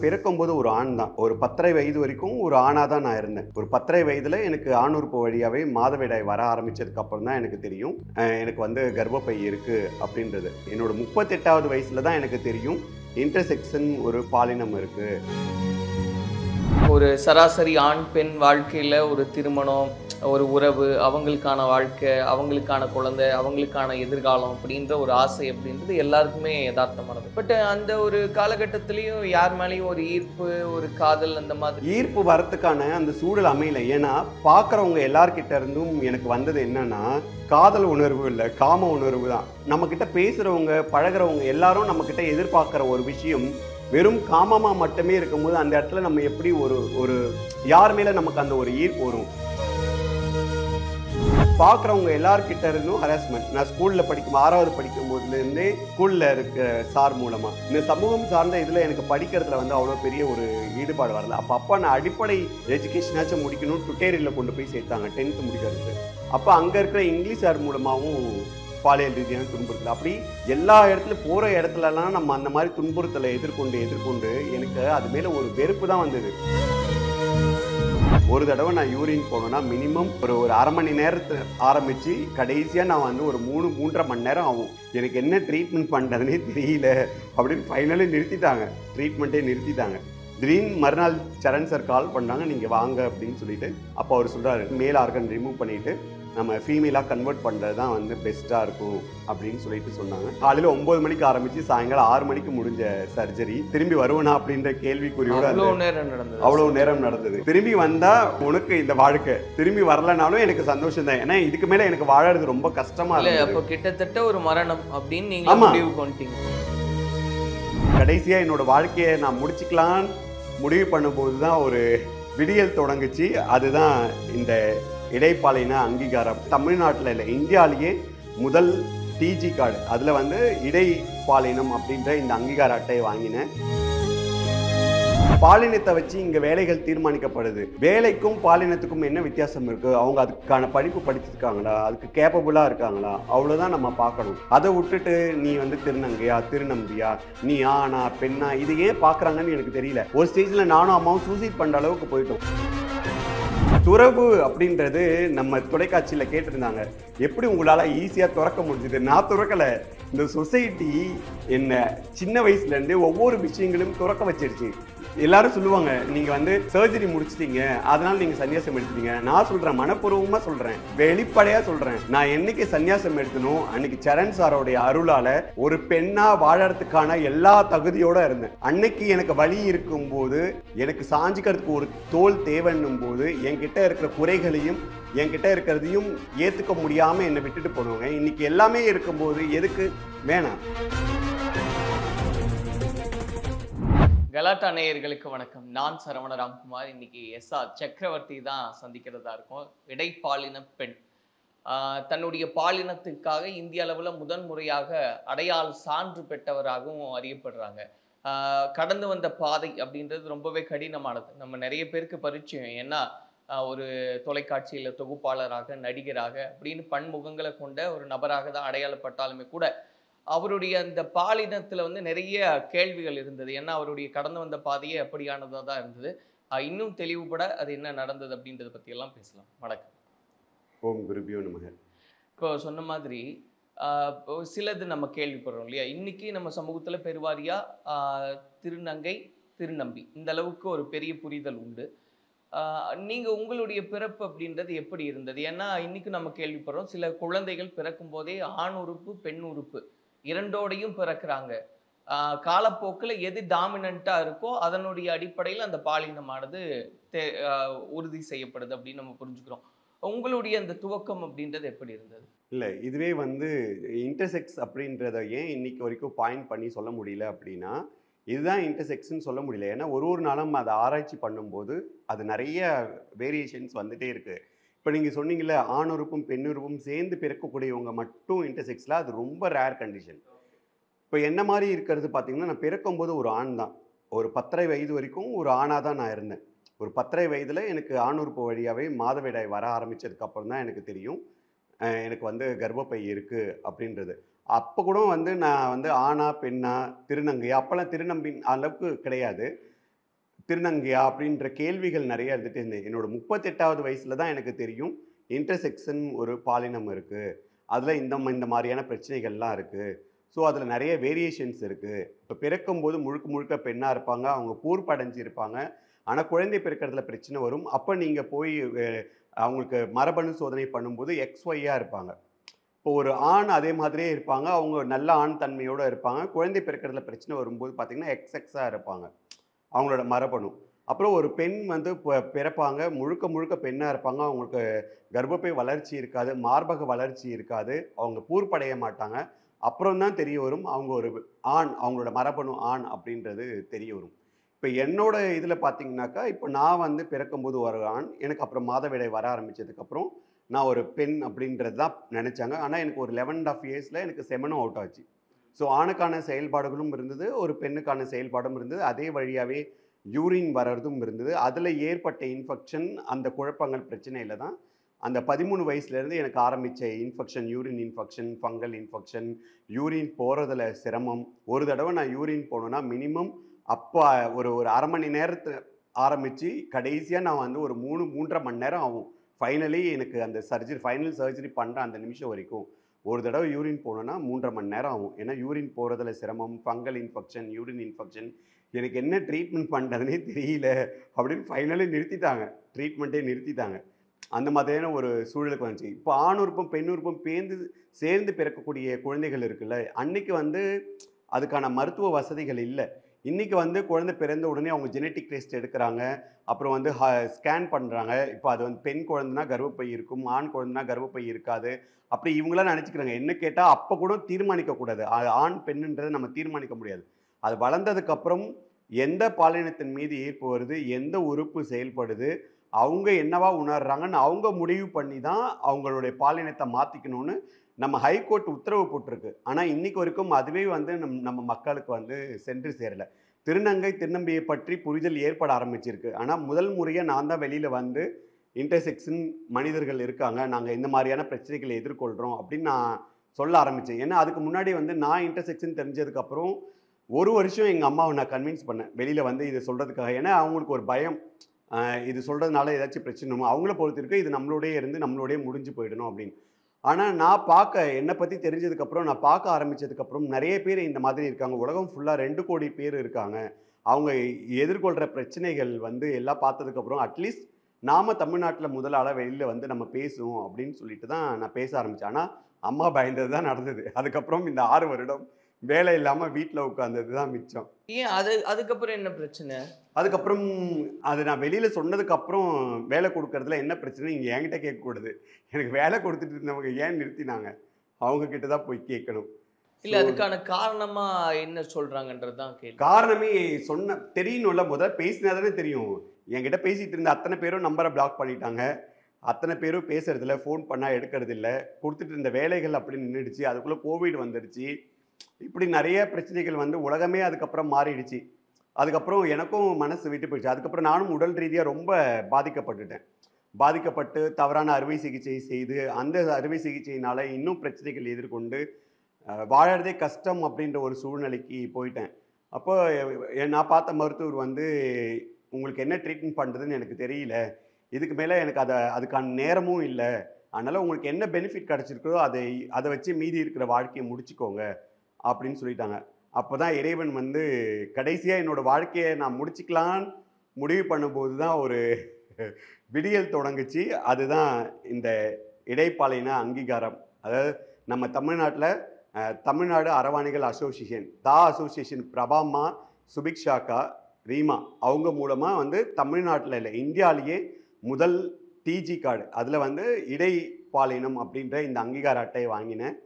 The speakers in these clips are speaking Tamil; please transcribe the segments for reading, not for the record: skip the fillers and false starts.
பிறக்கும்போது ஒரு ஆண் தான். ஒரு 10.5 வயது வரைக்கும் ஒரு ஆணா தான் நான் இருந்தேன். ஒரு 10.5 வயதில எனக்கு ஆணுறுப்பு வழியாவே மாதவிடாய் வர ஆரம்பிச்சதுக்கு அப்புறம் தான் எனக்கு தெரியும். எனக்கு வந்து கர்ப்பப்பை இருக்கு அப்படின்றது. என்னோட 38வது வயசுல தான் எனக்கு தெரியும். இன்டர்செக்ஷன் ஒரு பாலினம் இருக்கு. ஒரு சராசரி ஆண், பெண் வாழ்க்கையில ஒரு திருமணம், ஒரு உறவு, அவங்களுக்கான வாழ்க்கை, அவங்களுக்கான குழந்தை, அவங்களுக்கான எதிர்காலம் அப்படின்ற ஒரு ஆசை அப்படின்றது எல்லாருக்குமே எதார்த்தமானது. பட் அந்த ஒரு காலகட்டத்திலயும் யார் மேலயும் ஒரு ஈர்ப்பு, ஒரு காதல் அந்த மாதிரி ஈர்ப்பு வரத்துக்கான அந்த சூழல் அமையல. ஏன்னா, பார்க்குறவங்க எல்லார்கிட்ட இருந்தும் எனக்கு வந்தது என்னன்னா, காதல் உணர்வு இல்ல, காம உணர்வு தான். நம்மகிட்ட பேசுறவங்க, பழகுறவங்க எல்லாரும் நம்மகிட்ட எதிர்பார்க்குற ஒரு விஷயம், வெறும் காமமா மட்டுமே இருக்கும்போது, அந்த இடத்துல நம்ம எப்படி ஒரு ஒரு யார் மேல நமக்கு அந்த ஒரு ஈர்ப்பு வரும்? பார்க்குறவங்க எல்லார்கிட்ட இருந்தும் ஹராஸ்மெண்ட். நான் ஸ்கூல்ல 6வது படிக்கும்போதுலேருந்தே ஸ்கூல்ல இருக்க சார் மூலமா. இந்த சமூகம் சார்ந்த இதில் எனக்கு படிக்கிறதுல வந்து அவ்வளோ பெரிய ஒரு ஈடுபாடு வரல. அப்போ நான் அடிப்படை எஜுகேஷனாச்சும் முடிக்கணும் டுட்டோரியலில் கொண்டு போய் சேர்த்தாங்க 10th முடிக்கிறதுக்கு. அப்போ அங்கே இருக்கிற இங்கிலீஷ் சார் மூலமாகவும் பாலியல் ரீதியான துன்புறுத்தல். அப்படி எல்லா இடத்துலையும் போகிற இடத்துலலாம் நம்ம அந்த மாதிரி துன்புறுத்தலை எதிர்கொண்டு எனக்கு அது மேலே ஒரு வெறுப்பு தான் வந்தது. ஒரு தடவை நான் யூரின் போனேன்னா மினிமம் ஒரு 1/2 மணி நேரத்தை ஆரம்பித்து கடைசியாக நான் வந்து ஒரு 3-3.5 மணி நேரம் ஆகும். எனக்கு என்ன ட்ரீட்மெண்ட் பண்ணுறதுனே தெரியல அப்படின்னு ஃபைனலி நிறுத்திட்டாங்க. ட்ரீட்மெண்ட்டே நிறுத்திட்டாங்க. திடீர்னு மறுநாள் சரண் சார் கால் பண்ணாங்க, நீங்கள் வாங்க அப்படின்னு சொல்லிட்டு. அப்போ அவர் சொல்கிறாரு, மேல் ஆர்கன் ரிமூவ் பண்ணிவிட்டு நம்ம ஃபீமேலாக கன்வெர்ட் பண்ணுறது தான் வந்து பெஸ்ட்டாக இருக்கும் அப்படின்னு சொல்லிட்டு சொன்னாங்க. காலையில் 9 மணிக்கு ஆரம்பித்து சாயங்காலம் 6 மணிக்கு முடிஞ்ச சர்ஜரி. திரும்பி வருவனா அப்படின்ற கேள்விக்குறியோட அவ்வளோ நேரம் நடந்தது. திரும்பி வந்தால் உனக்கு இந்த வாழ்க்கை, திரும்பி வரலனாலும் எனக்கு சந்தோஷம் தான். ஏன்னா இதுக்கு மேலே எனக்கு வாழறது ரொம்ப கஷ்டமா இல்லை. அப்போ கிட்டத்தட்ட ஒரு மரணம் அப்படின்னு நீங்கள் முடிவு பண்ணிட்டீங்க. கடைசியாக என்னோட வாழ்க்கையை நான் முடிச்சுக்கலான்னு முடிவு பண்ணும்போது தான் ஒரு விடியல் தொடங்குச்சு. அதுதான் இந்த இடைப்பாலின அங்கீகாரம். தமிழ்நாட்டில் இல்லை, இந்தியாவிலேயே முதல் டிஜி கார்டு. அதில் வந்து இடைப்பாலினம் அப்படின்ற இந்த அங்கீகார அட்டையை வாங்கினேன். பாலினத்தை வச்சு இங்கே வேலைகள் தீர்மானிக்கப்படுது. வேலைக்கும் பாலினத்துக்கும் என்ன வித்தியாசம் இருக்குது? அவங்க அதுக்கான படிப்பு படிச்சிருக்காங்களா, அதுக்கு கேப்பபுளாக இருக்காங்களா, அவ்வளோதான் நம்ம பார்க்கணும். அதை விட்டுட்டு நீ வந்து திருநங்கையா, திருநம்பியா, நீ ஆணா பெண்ணா, இது ஏன் பார்க்குறாங்கன்னு எனக்கு தெரியல. ஒரு ஸ்டேஜில் நானும் அம்மாவும் சூசைட் பண்ணுற அளவுக்கு போயிட்டோம். துறவு அப்படின்றது நம்ம தொலைக்காட்சியில் கேட்டிருந்தாங்க, எப்படி உங்களால் ஈஸியாக துறக்க முடிஞ்சுது? நான் துறக்கலை. இந்த சொசைட்டி என்ன சின்ன வயசுலேருந்தே ஒவ்வொரு விஷயங்களும் துறக்க வச்சிருச்சு. எல்லாரும் சொல்லுவாங்க, நீங்கள் வந்து சர்ஜரி முடிச்சிட்டீங்க, அதனால நீங்கள் சன்னியாசம் எடுத்துட்டீங்க. நான் சொல்கிறேன், மனப்பூர்வமாக சொல்கிறேன், வெளிப்படையாக சொல்கிறேன், நான் என்னைக்கு சன்னியாசம் எடுத்தனும் அன்னைக்கு சரண் சாரோடைய அருளால் ஒரு பெண்ணாக வாழறதுக்கான எல்லா தகுதியோடு இருந்தேன். அன்னைக்கு எனக்கு வலி இருக்கும்போது, எனக்கு சாஞ்சிக்கிறதுக்கு ஒரு தோல் தேவைன்னும் போது, என்கிட்ட இருக்கிற குறைகளையும் என்கிட்ட இருக்கிறதையும் ஏற்றுக்க முடியாமல் என்னை விட்டுட்டு போனவங்க இன்னைக்கு எல்லாமே இருக்கும்போது எதுக்கு வேணாம்? கலாட்டா நேயர்களுக்கு வணக்கம். நான் சரவண ராம்குமார். இன்னைக்கு எஸ்ஆர் சக்கரவர்த்தி தான் சந்திக்கிறதா இருக்கும். இடைப்பாலின பெண் தன்னுடைய பாலினத்துக்காக இந்திய அளவில் முதன் முறையாக அடையாள சான்று பெற்றவராகவும் அறியப்படுறாங்க. கடந்து வந்த பாதை அப்படின்றது ரொம்பவே கடினமானது. நம்ம நிறைய பேருக்கு பரிச்சயம். ஏன்னா ஒரு தொலைக்காட்சியில் தொகுப்பாளராக, நடிகராக அப்படின்னு பன்முகங்களை கொண்ட ஒரு நபராக தான் அடையாளப்பட்டாலுமே கூட அவருடைய அந்த பாலினத்தில் வந்து நிறைய கேள்விகள் இருந்தது. ஏன்னா அவருடைய கடந்து வந்த பாதையே அப்படியானதாக தான் இருந்தது. இன்னும் தெளிவுபட அது என்ன நடந்தது அப்படின்றத பற்றியெல்லாம் பேசலாம். வணக்கம். ஓம் குருபியோ நமக. இப்போ சொன்ன மாதிரி சிலது நம்ம கேள்விப்படுறோம் இல்லையா? இன்னைக்கு நம்ம சமூகத்தில் பெருவாரியாக திருநங்கை, திருநம்பி இந்த அளவுக்கு ஒரு பெரிய புரிதல் உண்டு. நீங்கள் உங்களுடைய பிறப்பு அப்படின்றது எப்படி இருந்தது? ஏன்னா இன்னைக்கு நம்ம கேள்விப்படுறோம், சில குழந்தைகள் பிறக்கும் போதே ஆண் உறுப்பு, பெண் உறுப்பு இரண்டோடையும் பிறக்கிறாங்க. காலப்போக்கில் எது டாமினண்ட்டாக இருக்கோ அதனுடைய அடிப்படையில் அந்த பாலினமானது உறுதி செய்யப்படுது அப்படின்னு நம்ம புரிஞ்சுக்கிறோம். உங்களுடைய அந்த துவக்கம் அப்படின்றது எப்படி இருந்தது? இல்லை, இதுவே வந்து இன்டர்செக்ஸ் அப்படின்றத ஏன் இன்னைக்கு வரைக்கும் பாயிண்ட் பண்ணி சொல்ல முடியல அப்படின்னா, இதுதான் இன்டர்செக்ஸ்ன்னு சொல்ல முடியல. ஏன்னா ஒரு நாளும் அதை ஆராய்ச்சி பண்ணும்போது அது நிறைய வேரியேஷன்ஸ் வந்துகிட்டே இருக்குது. இப்போ நீங்கள் சொன்னீங்கல்ல, ஆணுறுப்பும் பெண்ணுறுப்பும் சேர்ந்து பிறக்கக்கூடியவங்க மட்டும் இன்டர்செக்ஸில் அது ரொம்ப ரேர் கண்டிஷன். இப்போ என்ன மாதிரி இருக்கிறது பார்த்தீங்கன்னா, நான் பிறக்கும்போது ஒரு ஆண் தான். ஒரு 10.5 வயது வரைக்கும் ஒரு ஆணாக தான் நான் இருந்தேன். ஒரு 10.5 வயதில் எனக்கு ஆணுறுப்பு வழியாகவே மாதவிடாய் வர ஆரம்பித்ததுக்கப்புறம் தான் எனக்கு தெரியும் எனக்கு வந்து கர்ப்பப்பை இருக்குது அப்படின்றது. அப்போ கூட வந்து நான் வந்து ஆணா பெண்ணா திருநங்கையா அப்போல்லாம் திருநம்பின் அளவுக்கு கிடையாது. திருநங்கையா அப்படின்ற கேள்விகள் நிறைய இருந்துட்டு இருந்தேன். என்னோட 38வது வயசுல தான் எனக்கு தெரியும் இன்டர்செக்ஷன் ஒரு பாலினம் இருக்கு. அதுல இந்த மாதிரியான பிரச்சனைகள்லாம் இருக்கு. ஸோ அதுல நிறைய வேரியேஷன்ஸ் இருக்கு. இப்போ பிறக்கும்போது முழுக்க முழுக்க பெண்ணா இருப்பாங்க. அவங்க பூர்ப்படைஞ்சு இருப்பாங்க. ஆனா குழந்தை பிறக்கறதுல பிரச்சனை வரும். அப்ப நீங்க போய் அவங்களுக்கு மரபணு சோதனை பண்ணும்போது XYயா இருப்பாங்க. இப்போ ஒரு ஆண் அதே மாதிரியே இருப்பாங்க. அவங்க நல்ல ஆண் தன்மையோட இருப்பாங்க. குழந்தை பிறக்கறதுல பிரச்சனை வரும்போது பார்த்தீங்கன்னா, XXஆ இருப்பாங்க. அவங்களோட மரபணு. அப்புறம் ஒரு பெண் வந்து பிறப்பாங்க. முழுக்க முழுக்க பெண்ணா இருப்பாங்க. அவங்களுக்கு கர்ப்பப்பை வளர்ச்சி இருக்காது. மார்பக வளர்ச்சி இருக்காது. அவங்க பூர்ப்படைய மாட்டாங்க. அப்புறம் தான் தெரிய வரும். அவங்க ஒரு ஆண். அவங்களோட மரபணு ஆண் அப்படின்றது தெரிய வரும். இப்ப என்னோட இதில பார்த்தீங்கன்னாக்கா, இப்ப நான் வந்து பிறக்கும்போது ஒரு ஆண். எனக்கு அப்புறம் மாதவிடாய் வர ஆரம்பிச்சதுக்கப்புறம், நான் ஒரு பெண் அப்படின்றது தான் நெனச்சாங்க. ஆனா எனக்கு ஒரு 11 1/2 இயர்ஸ்ல எனக்கு செமனும் அவுட் ஆச்சு. ஸோ ஆணுக்கான செயல்பாடுகளும் இருந்தது. ஒரு பெண்ணுக்கான செயல்பாடும் இருந்தது. அதே வழியாவே யூரின் வர்றதும் இருந்தது. அதில ஏற்பட்ட இன்ஃபெக்ஷன் அந்த குழப்பங்கள் பிரச்சனையில தான் அந்த 13 வயசுலேருந்து எனக்கு ஆரம்பிச்ச infection, urine infection, fungal infection, urine போறதுல சிரமம். ஒரு தடவ நான் யூரின் போனேன்னா, மினிமம் அப்ப ஒரு ஒரு 1/2 மணி நேரத்துல ஆரம்பிச்சு, கடைசியா நான் வந்து ஒரு 3, 3 1/2 மணி நேரம் ஆகும். ஃபைனலி எனக்கு அந்த ஃபைனல் சர்ஜரி பண்ற அந்த நிமிஷம் வரைக்கும். ஒரு தடவ யூரின் போனேன்னா 3 1/2 மணி நேரம் ஆகும். ஏன்னா யூரின் போறதுல சிரமம், ஃபங்கல் இன்ஃபெக்ஷன், யூரின் இன்ஃபெக்ஷன். எனக்கு என்ன ட்ரீட்மெண்ட் பண்றதுன்னே தெரியல அப்படின்னு ஃபைனலி நிறுத்திட்டாங்க. ட்ரீட்மெண்ட்டே நிறுத்திட்டாங்க. அந்த மாதிரியான ஒரு சூழலுக்கு வந்துச்சு. இப்போ ஆண் உறுப்பும், பெண் உறுப்பும் சேர்ந்து பிறக்கக்கூடிய குழந்தைகள் இருக்குல்ல, அன்னைக்கு வந்து அதுக்கான மருத்துவ வசதிகள் இல்ல. இன்னைக்கு வந்து குழந்தை பிறந்த உடனே அவங்க ஜெனடிக் டெஸ்ட் எடுக்குறாங்க. அப்புறம் வந்து ஸ்கேன் பண்றாங்க. இப்போ அது வந்து பெண் குழந்தைனா கர்ப்பப்பை இருக்கும். ஆண் குழந்தைனா கர்ப்பப்பை இருக்காது. அப்படி இவங்கலாம் நெனச்சுக்கிறாங்க. என்ன கேட்டா, அப்ப கூட தீர்மானிக்க கூடாது. ஆண், பெண்ணுன்றத நம்ம தீர்மானிக்க முடியாது. அது வளர்ந்ததுக்கு அப்புறம் எந்த பாலினத்தின் மீது ஈர்ப்பு வருது, எந்த உறுப்பு செயல்படுது, அவங்க என்னவா உணர்றாங்கன்னு அவங்க முடிவு பண்ணி தான் அவங்களுடைய பாலினத்த மாத்திக்கணும்னு நம்ம ஹைகோர்ட் உத்தரவு போட்டிருக்கு. ஆனா இன்னைக்கு வரைக்கும் அதுவே வந்து நம்ம மக்களுக்கு வந்து சென்று சேரல. திருநங்கை, திருநம்பியை பற்றி புரிதல் ஏற்பட ஆரம்பிச்சிருக்கு. ஆனா முதல் முறையா நான் தான் வெளியில வந்து இன்டர்செக்ஷன் மனிதர்கள் இருக்காங்க. நாங்க இந்த மாரியான பிரச்சனைகளை எதிர்கொள்றோம் அப்படின்னு நான் சொல்ல ஆரம்பிச்சேன். ஏன்னா அதுக்கு முன்னாடி வந்து நான் இன்டர்செக்ஷன் தெரிஞ்சதுக்கு அப்புறம் 1 வருஷம் எங்க அம்மாவ நான் கன்வின்ஸ் பண்ணேன். வெளியில வந்து இத சொல்றதுக்காக. ஏன்னா அவங்களுக்கு ஒரு பயம். இது சொல்றதுனால ஏதாச்சும் பிரச்சனை வருமா? அவங்கள பொறுத்தவரைக்கும் இது நம்மளோடயே இருந்து நம்மளோடயே முடிஞ்சு போயிடணும் அப்படின்னு. ஆனா நான் என்ன பத்தி தெரிஞ்சதுக்கப்புறம், நான் பார்க்க ஆரம்பிச்சதுக்கப்புறம் நெறைய பேர் இந்த மாதிரி இருக்காங்க. உலகம் ஃபுல்லா 2 கோடி பேர் இருக்காங்க. அவங்க எதிர்கொள்ற பிரச்சனைகள் வந்து எல்லாம் பார்த்ததுக்கப்புறம், அட்லீஸ்ட் நாம தமிழ்நாட்டுல முதல் ஆளா வெளியில வந்து நம்ம பேசுவோம் அப்படின்னு சொல்லிட்டு தான் நான் பேச ஆரம்பிச்சேன். ஆனா அம்மா பயந்தது தான் நடந்தது. அதுக்கப்புறம் இந்த 6 வருடம் வேலை இல்லாம வீட்ல உட்கார்ந்தது தான் மிச்சம். ஏன் அதுக்கப்புறம் என்ன பிரச்சனை? அதுக்கப்புறம் அது நான் வெளியில சொன்னதுக்கு அப்புறம் வேலை குடுக்கறதுல என்ன பிரச்சனை நீங்க என்கிட்ட கேட்கக்கூடாது. எனக்கு வேலை குடுத்துட்டு இருந்தவங்க ஏன் நிறுத்தினாங்க? அவங்க கிட்ட தான் போய் கேட்கணும். இல்ல அதுக்கான காரணமா என்ன சொல்றாங்கன்றது தான் கேள்வி. காரணமே தெரியணும்ல. முதல்ல பேசினா தானே தெரியும். என்கிட்ட பேசிட்டு இருந்த அத்தன பேரும் நம்பர பிளாக் பண்ணிட்டாங்க. அத்தன பேரும் பேசுறதில்ல. ஃபோன் பண்ணா எடுக்கறதில்ல. குடுத்துட்டு இருந்த வேலைகள் அப்படி நின்னுடுச்சு. அதுக்குள்ள கோவிட் வந்துடுச்சு. இப்படி நெறைய பிரச்சனைகள் வந்து உலகமே அதுக்கப்புறம் மாறிடுச்சு. அதுக்கப்புறம் எனக்கும் மனசு விட்டு போயிடுச்சு. அதுக்கப்புறம் நானும் உடல் ரீதியா ரொம்ப பாதிக்கப்பட்டுட்டேன். பாதிக்கப்பட்டு தவறான அறுவை சிகிச்சை செய்து, அந்த அறுவை சிகிச்சையினால இன்னும் பிரச்சனைகள் எதிர்கொண்டு, வாழறதே கஷ்டம் அப்படின்ற ஒரு சூழ்நிலைக்கு போயிட்டேன். அப்போ நான் பார்த்த மருத்துவர் வந்து, "உங்களுக்கு என்ன ட்ரீட்மெண்ட் பண்றதுன்னு எனக்கு தெரியல. இதுக்கு மேல எனக்கு அதுக்கான நேரமும் இல்ல. அதனால உங்களுக்கு என்ன பெனிஃபிட் கிடைச்சிருக்கோ, அத வச்சு மீதி இருக்கிற வாழ்க்கைய முடிச்சுக்கோங்க." அப்படின்னு சொல்லிட்டாங்க. அப்பதான் இறைவன் வந்து கடைசியா என்னோட வாழ்க்கைய நான் முடிச்சுக்கலான்னு முடிவு பண்ணும்போது தான் ஒரு விடியல் தொடங்குச்சு. அதுதான் இந்த இடைப்பாலின அங்கீகாரம். அதாவது நம்ம தமிழ்நாட்டுல தமிழ்நாடு அரவாணிகள் அசோசியேஷன், அசோசியேஷன் பிரபாம்மா, சுபிக்ஷாக்கா, ரீமா அவங்க மூலமா வந்து தமிழ்நாட்டுல இல்ல, இந்தியாவிலேயே முதல் டிஜி கார்டு. அதுல வந்து இடைப்பாலினம் அப்படின்ற இந்த அங்கீகார அட்டையை வாங்கினேன்.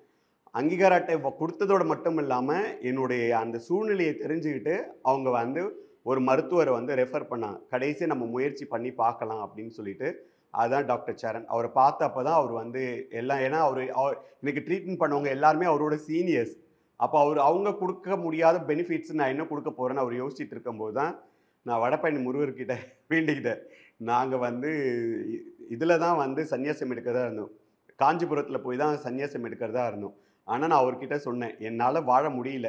அங்கீகார அட்டை குடுத்ததோட மட்டும் இல்லாம, என்னுடைய அந்த சூழ்நிலைய தெரிஞ்சுக்கிட்டு, அவங்க வந்து ஒரு மருத்துவர வந்து ரெஃபர் பண்ணாங்க. கடைசியா நம்ம முயற்சி பண்ணி பார்க்கலாம் அப்படின்னு சொல்லிட்டு. அதுதான் டாக்டர் சரண். அவர பார்த்தப்ப தான் அவர் வந்து எல்லாம் ஏன்னா எனக்கு ட்ரீட்மெண்ட் பண்ணவங்க எல்லாருமே அவரோட சீனியர்ஸ். அப்ப அவங்க குடுக்க முடியாத பெனிஃபிட்ஸ் நான் என்ன குடுக்க போறேன்னு அவர் யோசிச்சுட்டு இருக்கும்போது தான், நான் வடபழனி முருகர்கிட்ட வேண்டிக்கிட்டேன். நாங்க வந்து இதுல தான் வந்து சன்னியாசம் எடுக்கிறதா இருந்தோம். காஞ்சிபுரத்துல போய் தான் சன்னியாசம் எடுக்கிறதா இருந்தோம். ஆனா நான் அவர்கிட்ட சொன்னேன், "என்னால வாழ முடியல.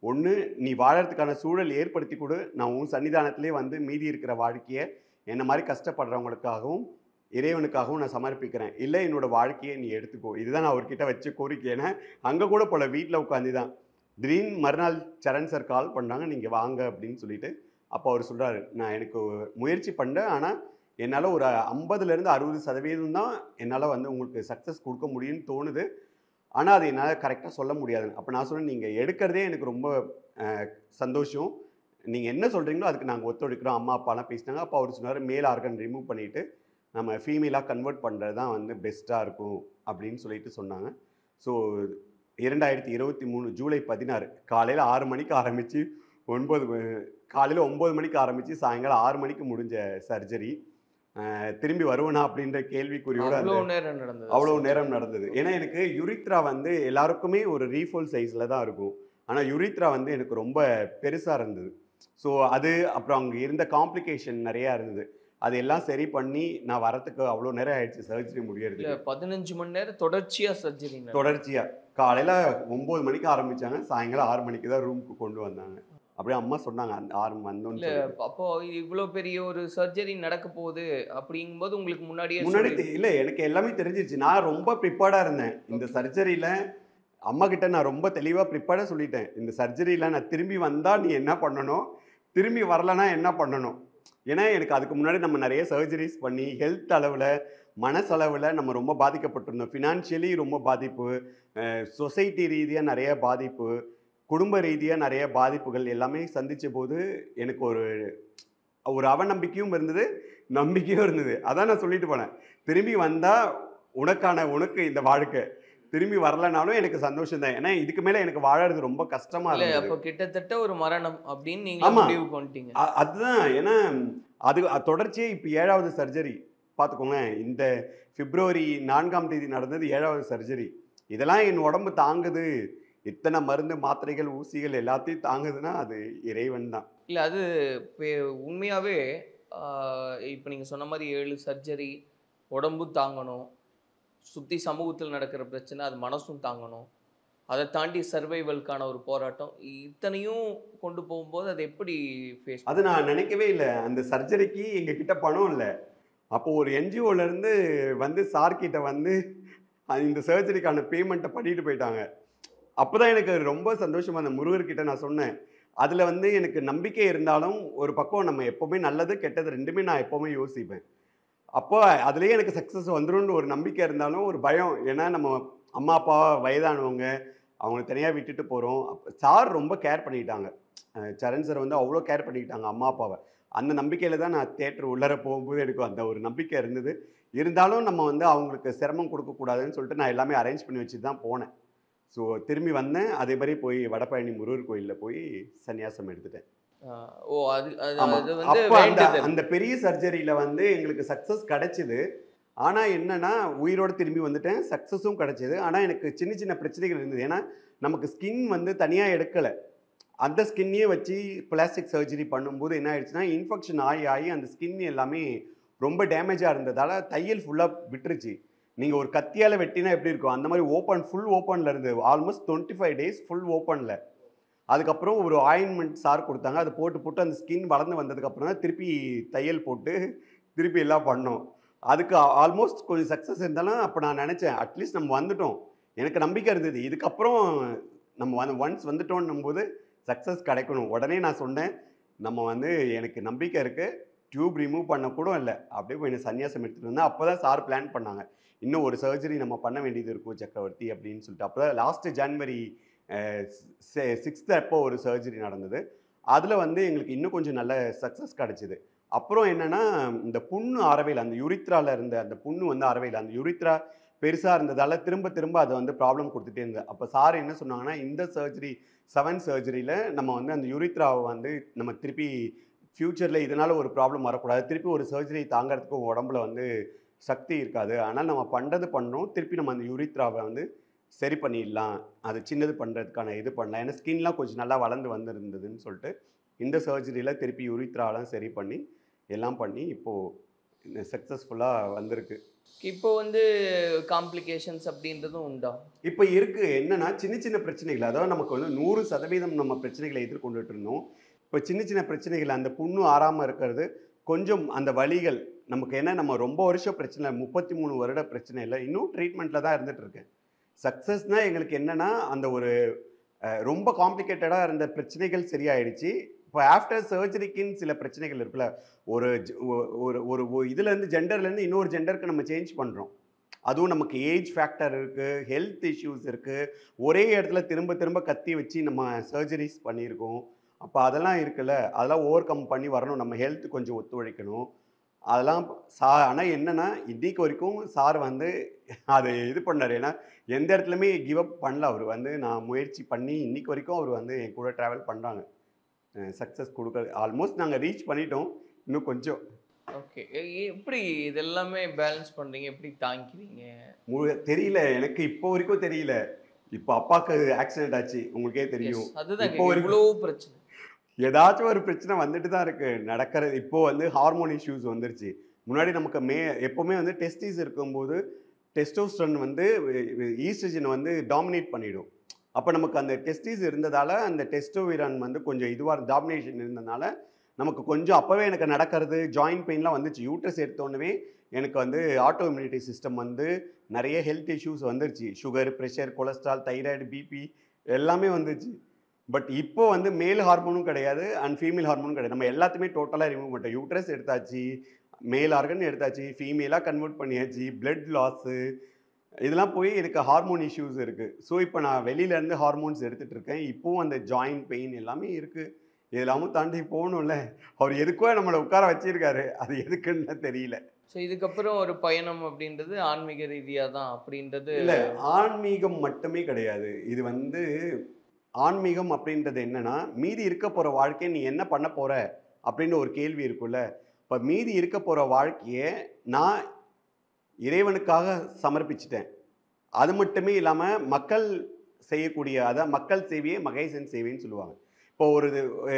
ஒன்று நீ வாழறதுக்கான சூழல் ஏற்படுத்தி கொடு, நான் உன் சன்னிதானத்திலே வந்து மீதி இருக்கிற வாழ்க்கையை என்ன மாதிரி கஷ்டப்படுறவங்களுக்காகவும் இறைவனுக்காகவும் நான் சமர்ப்பிக்கிறேன். இல்லை என்னோட வாழ்க்கையை நீ எடுத்துக்கோ. இதுதான் நான் அவர்கிட்ட வச்ச கோரிக்கை. ஏன்னா அங்கே கூட போல வீட்டில் உட்காந்து தான் திடீர்னு மறுநாள் சரண் சார் கால் பண்ணாங்க, நீங்கள் வாங்க அப்படின்னு சொல்லிட்டு. அப்போ அவர் சொல்கிறாரு, நான் எனக்கு முயற்சி பண்ணேன், ஆனால் என்னால் ஒரு 50லேருந்து 60% தான் என்னால் வந்து உங்களுக்கு சக்ஸஸ் கொடுக்க முடியும்னு தோணுது. ஆனால் அது என்னால் கரெக்டாக சொல்ல முடியாது. அப்போ நான் சொன்னேன், நீங்கள் எடுக்கிறதே எனக்கு ரொம்ப சந்தோஷம். நீங்கள் என்ன சொல்கிறீங்களோ அதுக்கு நாங்கள் ஒத்துழைக்கிறோம். அம்மா அப்பாலாம் பேசினாங்க. அப்போ அவர் சொன்னார், மேல் ஆர்கன் ரிமூவ் பண்ணிவிட்டு நம்ம ஃபீமேலாக கன்வெர்ட் பண்ணுறது தான் வந்து பெஸ்ட்டாக இருக்கும் அப்படின்னு சொல்லிட்டு சொன்னாங்க. ஸோ 2023 ஜூலை 16 காலையில் 6 மணிக்கு ஆரம்பித்து காலையில் 9 மணிக்கு ஆரம்பித்து சாயங்காலம் 6 மணிக்கு முடிஞ்ச சர்ஜரி. திரும்பி வருவனா அப்படின்ற கேள்விக்குறியோடு அவ்வளோ நேரம் நடந்தது. ஏன்னா எனக்கு யுரித்ரா வந்து எல்லாருக்குமே ஒரு ரீஃபோல் சைஸில் தான் இருக்கும். ஆனால் யுரித்ரா வந்து எனக்கு ரொம்ப பெருசாக இருந்தது. ஸோ அது அப்புறம் அங்கே இருந்த காம்ப்ளிகேஷன் நிறையா இருந்தது. அது எல்லாம் சரி பண்ணி நான் வரத்துக்கு அவ்வளோ நேரம் ஆயிடுச்சு சர்ஜரி முடியறதுக்கு. 15 மணி நேரம் தொடர்ச்சியாக சர்ஜரி. தொடர்ச்சியாக காலையில் 9 மணிக்கு ஆரம்பித்தாங்க, சாயங்காலம் 6 மணிக்கு தான் ரூமுக்கு கொண்டு வந்தாங்க. அப்படியே அம்மா சொன்னாங்க அந்த 6 வந்தோன்னு. அப்போ இவ்வளோ பெரிய ஒரு சர்ஜரி நடக்க போகுது அப்படிங்கும்போது உங்களுக்கு முன்னாடி இல்லை, எனக்கு எல்லாமே தெரிஞ்சிருச்சு. நான் ரொம்ப ப்ரிப்பேர்டாக இருந்தேன். இந்த சர்ஜரியில் அம்மா கிட்ட நான் ரொம்ப தெளிவாக ப்ரிப்பேர்டாக சொல்லிட்டேன். இந்த சர்ஜரியில் நான் திரும்பி வந்தால் நீ என்ன பண்ணணும், திரும்பி வரலன்னா என்ன பண்ணணும். ஏன்னா எனக்கு அதுக்கு முன்னாடி நம்ம நிறைய சர்ஜரிஸ் பண்ணி ஹெல்த் அளவில் மனசளவில் நம்ம ரொம்ப பாதிக்கப்பட்டிருந்தோம். ஃபினான்ஷியலி ரொம்ப பாதிப்பு, சொசைட்டி ரீதியாக நிறைய பாதிப்பு, குடும்ப ரீதியாக நிறைய பாதிப்புகள் எல்லாமே சந்தித்த போது எனக்கு ஒரு அவநம்பிக்கையும் இருந்தது, நம்பிக்கையும் இருந்தது. அதான் நான் சொல்லிட்டு போனேன், திரும்பி வந்தால் உனக்கு இந்த வாழ்க்கை, திரும்பி வரலனாலும் எனக்கு சந்தோஷம் தான். ஏன்னா இதுக்கு மேலே எனக்கு வாழறது ரொம்ப கஷ்டமா இருக்கு. அப்போ கிட்டத்தட்ட ஒரு மரணம் அப்படின்னு நீங்க முடிவு பண்ணிட்டீங்க. அதுதான். ஏன்னா அது தொடர்ச்சியே இப்போ 7வது சர்ஜரி பார்த்துக்கோங்க. இந்த பிப்ரவரி 4ஆம் தேதி நடந்தது 7வது சர்ஜரி. இதெல்லாம் என் உடம்பு தாங்குது, இத்தனை மருந்து மாத்திரைகள் ஊசிகள் எல்லாத்தையும் தாங்குதுன்னா அது இறைவன் தான். இல்லை அது உண்மையாகவே இப்போ நீங்கள் சொன்ன மாதிரி 7 சர்ஜரி, உடம்பு தாங்கணும், சுற்றி சமூகத்தில் நடக்கிற பிரச்சனை, அது மனசும் தாங்கணும், அதை தாண்டி சர்வைவலுக்கான ஒரு போராட்டம், இத்தனையும் கொண்டு போகும்போது அது எப்படி ஃபேஸ்? அது நான் நினைக்கவே இல்லை. அந்த சர்ஜரிக்கு எங்ககிட்ட பணம் இல்லை. அப்போது ஒரு என்ஜிஓலேருந்து வந்து சார்கிட்ட வந்து இந்த சர்ஜரிக்கான பேமெண்ட்டை பண்ணிட்டு போயிட்டாங்க. அப்போ தான் எனக்கு ரொம்ப சந்தோஷமாக அந்த முருகர்கிட்ட நான் சொன்னேன். அதில் வந்து எனக்கு நம்பிக்கை இருந்தாலும் ஒரு பக்கம் நம்ம எப்போவுமே நல்லது கெட்டது ரெண்டுமே நான் எப்போவுமே யோசிப்பேன். அப்போ அதுலேயே எனக்கு சக்ஸஸ் வந்துடும்னு ஒரு நம்பிக்கை இருந்தாலும் ஒரு பயம். ஏன்னா நம்ம அம்மா அப்பா வயதானவங்க, அவங்கள தனியாக விட்டுட்டு போகிறோம். சார் ரொம்ப கேர் பண்ணிக்கிட்டாங்க. சரண் சார் வந்து அவ்வளோ கேர் பண்ணிக்கிட்டாங்க அம்மா அப்பாவை. அந்த நம்பிக்கையில் தான் நான் தியேட்டர் உள்ளர போகும்போது எனக்கு அந்த ஒரு நம்பிக்கை இருந்தது. இருந்தாலும் நம்ம வந்து அவங்களுக்கு சிரமம் கொடுக்கக்கூடாதுன்னு சொல்லிட்டு நான் எல்லாமே அரேஞ்ச் பண்ணி வச்சுட்டு தான் போனேன். ஸோ திரும்பி வந்தேன். அதே மாதிரி போய் வடபழனி முருகர் கோயிலில் போய் சன்னியாசம் எடுத்துட்டேன். அந்த பெரிய சர்ஜரியில் வந்து எங்களுக்கு சக்ஸஸ் கிடைச்சிது. ஆனால் என்னன்னா உயிரோடு திரும்பி வந்துட்டேன், சக்ஸஸும் கிடைச்சிது. ஆனால் எனக்கு சின்ன சின்ன பிரச்சனைகள் இருந்தது. ஏன்னா நமக்கு ஸ்கின் வந்து தனியாக எடுக்கலை, அந்த ஸ்கின்னையே வச்சு பிளாஸ்டிக் சர்ஜரி பண்ணும்போது என்ன ஆயிடுச்சுன்னா இன்ஃபெக்ஷன் ஆகி அந்த ஸ்கின் எல்லாமே ரொம்ப டேமேஜாக இருந்ததால் தையல் ஃபுல்லாக விட்டுருச்சு. நீங்கள் ஒரு கத்தியால் வெட்டினா எப்படி இருக்கும் அந்த மாதிரி ஃபுல் ஓப்பனில் இருந்து ஆல்மோஸ்ட் 25 days ஃபுல் ஓப்பனில். அதுக்கப்புறம் ஒரு ஆயின்மெண்ட் சார் கொடுத்தாங்க, அதை போட்டு அந்த ஸ்கின் வளர்ந்து வந்ததுக்கப்புறம் தான் திருப்பி தையல் போட்டு திருப்பி எல்லாம் பண்ணோம். அதுக்கு ஆல்மோஸ்ட் கொஞ்சம் சக்ஸஸ் இருந்தாலும் அப்போ நான் நினச்சேன் அட்லீஸ்ட் நம்ம வந்துட்டோம். எனக்கு நம்பிக்கை இருந்தது, இதுக்கப்புறம் நம்ம ஒன்ஸ் வந்துட்டோன்னும் போது சக்ஸஸ் கிடைக்கணும். உடனே நான் சொன்னேன், நம்ம வந்து எனக்கு நம்பிக்கை இருக்குது, டியூப் ரிமூவ் பண்ணக்கூட இல்லை, அப்படியே போய் என்ன சன்னியாசம் எடுத்துகிட்டு வந்தேன். அப்போ தான் சார் பிளான் பண்ணாங்க, இன்னும் ஒரு சர்ஜரி நம்ம பண்ண வேண்டியது இருக்கும் சக்கரவர்த்தி அப்படின்னு சொல்லிட்டு. அப்போ தான் லாஸ்ட்டு ஜனவரி 6th அப்போ ஒரு சர்ஜரி நடந்தது. அதில் வந்து எங்களுக்கு இன்னும் கொஞ்சம் நல்ல சக்ஸஸ் கிடச்சிது. அப்புறம் என்னென்னா இந்த புண்ணு அறவையில், அந்த யுரித்ராவில் இருந்த அந்த புண்ணு வந்து அறவையில், அந்த யுரித்ரா பெருசாக இருந்ததால் திரும்ப அதை வந்து ப்ராப்ளம் கொடுத்துட்டே இருந்தது. அப்போ சார் என்ன சொன்னாங்கன்னா, இந்த சர்ஜரி 7 சர்ஜரியில் நம்ம வந்து அந்த யுரித்ராவை வந்து நம்ம திருப்பி ஃப்யூச்சரில் இதனால் ஒரு ப்ராப்ளம் வரக்கூடாது, திருப்பி ஒரு சர்ஜரி தாங்கிறதுக்கு உடம்புல வந்து சக்தி இருக்காது, ஆனால் நம்ம பண்ணுறோம், திருப்பி நம்ம அந்த யுரித்ராவை வந்து சரி பண்ணிடலாம், அது சின்னது பண்ணுறதுக்கான இது பண்ணலாம். ஏன்னா ஸ்கின்லாம் கொஞ்சம் நல்லா வளர்ந்து வந்துருந்ததுன்னு சொல்லிட்டு இந்த சர்ஜரியில் திருப்பி யுரித்ராலாம் சரி பண்ணி எல்லாம் பண்ணி இப்போது சக்ஸஸ்ஃபுல்லாக வந்திருக்கு. இப்போ வந்து காம்ப்ளிகேஷன்ஸ் அப்படின்றதும் உண்டா? இப்போ இருக்கு. என்னன்னா, சின்ன சின்ன பிரச்சனைகள். அதாவது நமக்கு வந்து 100% நம்ம பிரச்சனைகள எதிர்கொண்டுட்டு இருந்தோம். இப்போ சின்ன சின்ன பிரச்சனைகள் அந்த புண்ணு ஆறாம இருக்கிறது, கொஞ்சம் அந்த வலிகள் நமக்கு என்ன நம்ம ரொம்ப வருஷம் பிரச்சனை 33 வருட பிரச்சனை இல்ல. இன்னும் ட்ரீட்மெண்ட்ல தான் இருந்துட்டு இருக்கேன். சக்சஸ்னா எங்களுக்கு என்னன்னா, அந்த ஒரு ரொம்ப காம்ப்ளிகேட்டடா இருந்த பிரச்சனைகள் சரியாயிடுச்சு. இப்போ ஆஃப்டர் சர்ஜரிக்குன்னு சில பிரச்சனைகள் இருக்குல்ல. ஒரு ஜ ஒ ஒரு ஒரு இதுலேருந்து ஜெண்டர்லேருந்து இன்னொரு ஜெண்டருக்கு நம்ம சேஞ்ச் பண்றோம். அதுவும் நமக்கு ஏஜ் ஃபேக்டர் இருக்கு, ஹெல்த் இஷ்யூஸ் இருக்கு. ஒரே இடத்துல திரும்ப திரும்ப கத்தி வச்சு நம்ம சர்ஜரிஸ் பண்ணியிருக்கோம். அப்ப அதெல்லாம் இருக்குல்ல, அதெல்லாம் ஓவர் கம் பண்ணி வரணும். நம்ம ஹெல்த் கொஞ்சம் ஒத்துழைக்கணும். அதெல்லாம் ஆனா என்னன்னா, இன்னைக்கு வரைக்கும் சார் வந்து அத இது பண்ணாரு. ஏன்னா, எந்த இடத்துலயுமே கிவ் அப் பண்ணல அவரு. வந்து நான் முயற்சி பண்ணி இன்னைக்கு வரைக்கும் அவரு வந்து என் கூட டிராவல் பண்றாங்க. சக்சஸ் குடுக்க ஆல்மோஸ்ட் நாங்க ரீச் பண்ணிட்டோம். இன்னும் கொஞ்சம். ஓகே. எப்படி இது எல்லாமே பேலன்ஸ் பண்றீங்க? எப்படி தாங்கிக்கிறீங்க? தெரியல. எனக்கு இப்போ வரைக்கும் தெரியல. இப்போ அப்பாக்கு ஆக்சிடென்ட் ஆச்சு. உங்களுக்கே எஸ். தெரியும். அதுதான் இப்போ இவ்ளோ வரைக்கும் பிரச்சனை. ஏதாச்சும் ஒரு பிரச்சனை வந்துட்டு தான் இருக்கு. நடக்கிறது இப்போ வந்து ஹார்மோன் இஷ்யூஸ் வந்துருச்சு. முன்னாடி நமக்கு எப்பவுமே வந்து டெஸ்டிஸ் இருக்கும்போது, டெஸ்டோஸ்டெரோன் வந்து ஈஸ்ட்ரோஜன் வந்து டாமினேட் பண்ணிடும். அப்ப நமக்கு அந்த டெஸ்டிஸ் இருந்ததால, அந்த டெஸ்டோவிரான் வந்து கொஞ்சம் இதுவா டாமினேஷன் இருந்தனால, நமக்கு கொஞ்சம் அப்பவே எனக்கு நடக்கிறது, ஜாயிண்ட் பெயின்லாம் வந்துச்சு. யூட்ரஸ் எடுத்தோனவே எனக்கு வந்து ஆட்டோ இம்யூனிட்டி சிஸ்டம் வந்து நெறைய ஹெல்த் இஷ்யூஸ் வந்துருச்சு. Sugar, pressure, cholesterol, thyroid, BP எல்லாமே வந்துச்சு. பட் இப்போ வந்து மேல் ஹார்மோனும் கிடையாது அண்ட் ஃபீமேல் ஹார்மோனும் கிடையாது. நம்ம எல்லாத்தையுமே டோட்டலா ரிமூவ் பண்ணிட்டோம். யூட்ரஸ் எடுத்தாச்சு, மேல் ஆர்கன் எடுத்தாச்சு, ஃபீமேலா கன்வெர்ட் பண்ணியாச்சு, பிளட் லாஸு இதெல்லாம் போய் எனக்கு ஹார்மோன் இஷ்யூஸ் இருக்கு. ஸோ இப்போ நான் வெளியில இருந்து ஹார்மோன்ஸ் எடுத்துட்டு இருக்கேன். இப்பவும் அந்த ஜாயிண்ட் பெயின் எல்லாமே இருக்கு. இதெல்லாமும் தாண்டி போகணும்ல. அவர் எதுக்கோ நம்மள உட்கார வச்சிருக்காரு. அது எதுக்குன்னு தான் தெரியல. ஸோ இதுக்கப்புறம் ஒரு பயணம் அப்படின்றது ஆன்மீக ரீதியா தான் அப்படின்றது. இல்ல ஆன்மீகம் மட்டுமே கிடையாது. இது வந்து ஆன்மீகம் அப்படின்றது என்னன்னா, மீதி இருக்க போற வாழ்க்கைய நீ என்ன பண்ண போற? அப்படின்னு ஒரு கேள்வி இருக்குல்ல. இப்ப மீதி இருக்க போற வாழ்க்கைய நான் இறைவனுக்காக சமர்ப்பிச்சுட்டேன். அது மட்டுமே இல்லாம மக்கள் செய்யக்கூடிய அதான் மக்கள் சேவையே மகேசன் சேவைன்னு சொல்லுவாங்க. இப்போ ஒரு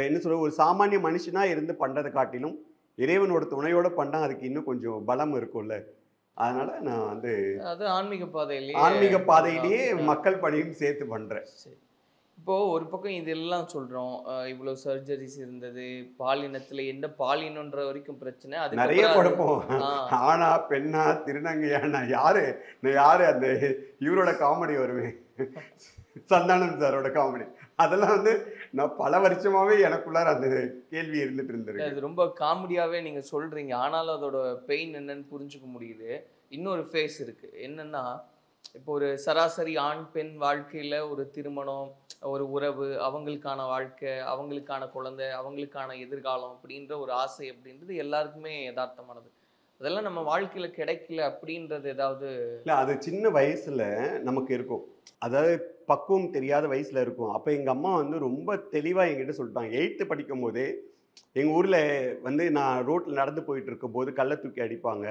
என்ன சொல்றது, ஒரு சாமானிய மனுஷனா இருந்து பண்றத காட்டிலும், இறைவனோட துணையோட பண்ணா அதுக்கு இன்னும் கொஞ்சம் பலம் இருக்கும்ல. அதனால நான் வந்து அது ஆன்மீக பாதையிலேயே. ஆன்மீக பாதையிலேயே ஆ. மக்கள் பணியும் சேர்த்து பண்றேன். சரி. இப்போ ஒரு பக்கம் இதெல்லாம் சொல்றோம். இவ்வளோ சர்ஜரிஸ் இருந்தது. பாலினத்தில எந்த பாலினம்ன்ற வரைக்கும் பிரச்சனை. நெறைய அதுக்கப்புறம் அது. குழப்பம். ஆ. ஆணா, பெண்ணா, திருநங்கையா நான் யாரு அந்த இவரோட காமெடி வருவேன். சந்தானம் சாரோட காமெடி. அதெல்லாம் வந்து நான் பல வருஷமாவே எனக்குள்ளார அந்த கேள்வி இருந்துட்டு இருந்திருக்கு. அது ரொம்ப காமெடியாவே நீங்க சொல்றீங்க. ஆனாலும் அதோட பெயின் என்னன்னு புரிஞ்சுக்க முடியுது. இன்னொரு ஃபேஸ் இருக்கு. என்னன்னா, இப்போ ஒரு சராசரி ஆண், பெண் வாழ்க்கையில ஒரு திருமணம், ஒரு உறவு, அவங்களுக்கான வாழ்க்கை, அவங்களுக்கான குழந்தை, அவங்களுக்கான எதிர்காலம் அப்படின்ற ஒரு ஆசை அப்படின்றது எல்லாருக்குமே எதார்த்தமானது. அதெல்லாம் நம்ம வாழ்க்கையில கிடைக்கல அப்படின்றது ஏதாவது. இல்ல அது சின்ன வயசுல நமக்கு இருக்கும். அதாவது பக்குவம் தெரியாத வயசுல இருக்கும். அப்ப எங்க அம்மா வந்து ரொம்ப தெளிவா என்கிட்ட சொல்லிட்டாங்க. 8த் படிக்கும்போதே, எங்க ஊர்ல வந்து நான் ரோட்ல நடந்து போயிட்டு இருக்கும்போது கல்ல தூக்கி அடிப்பாங்க.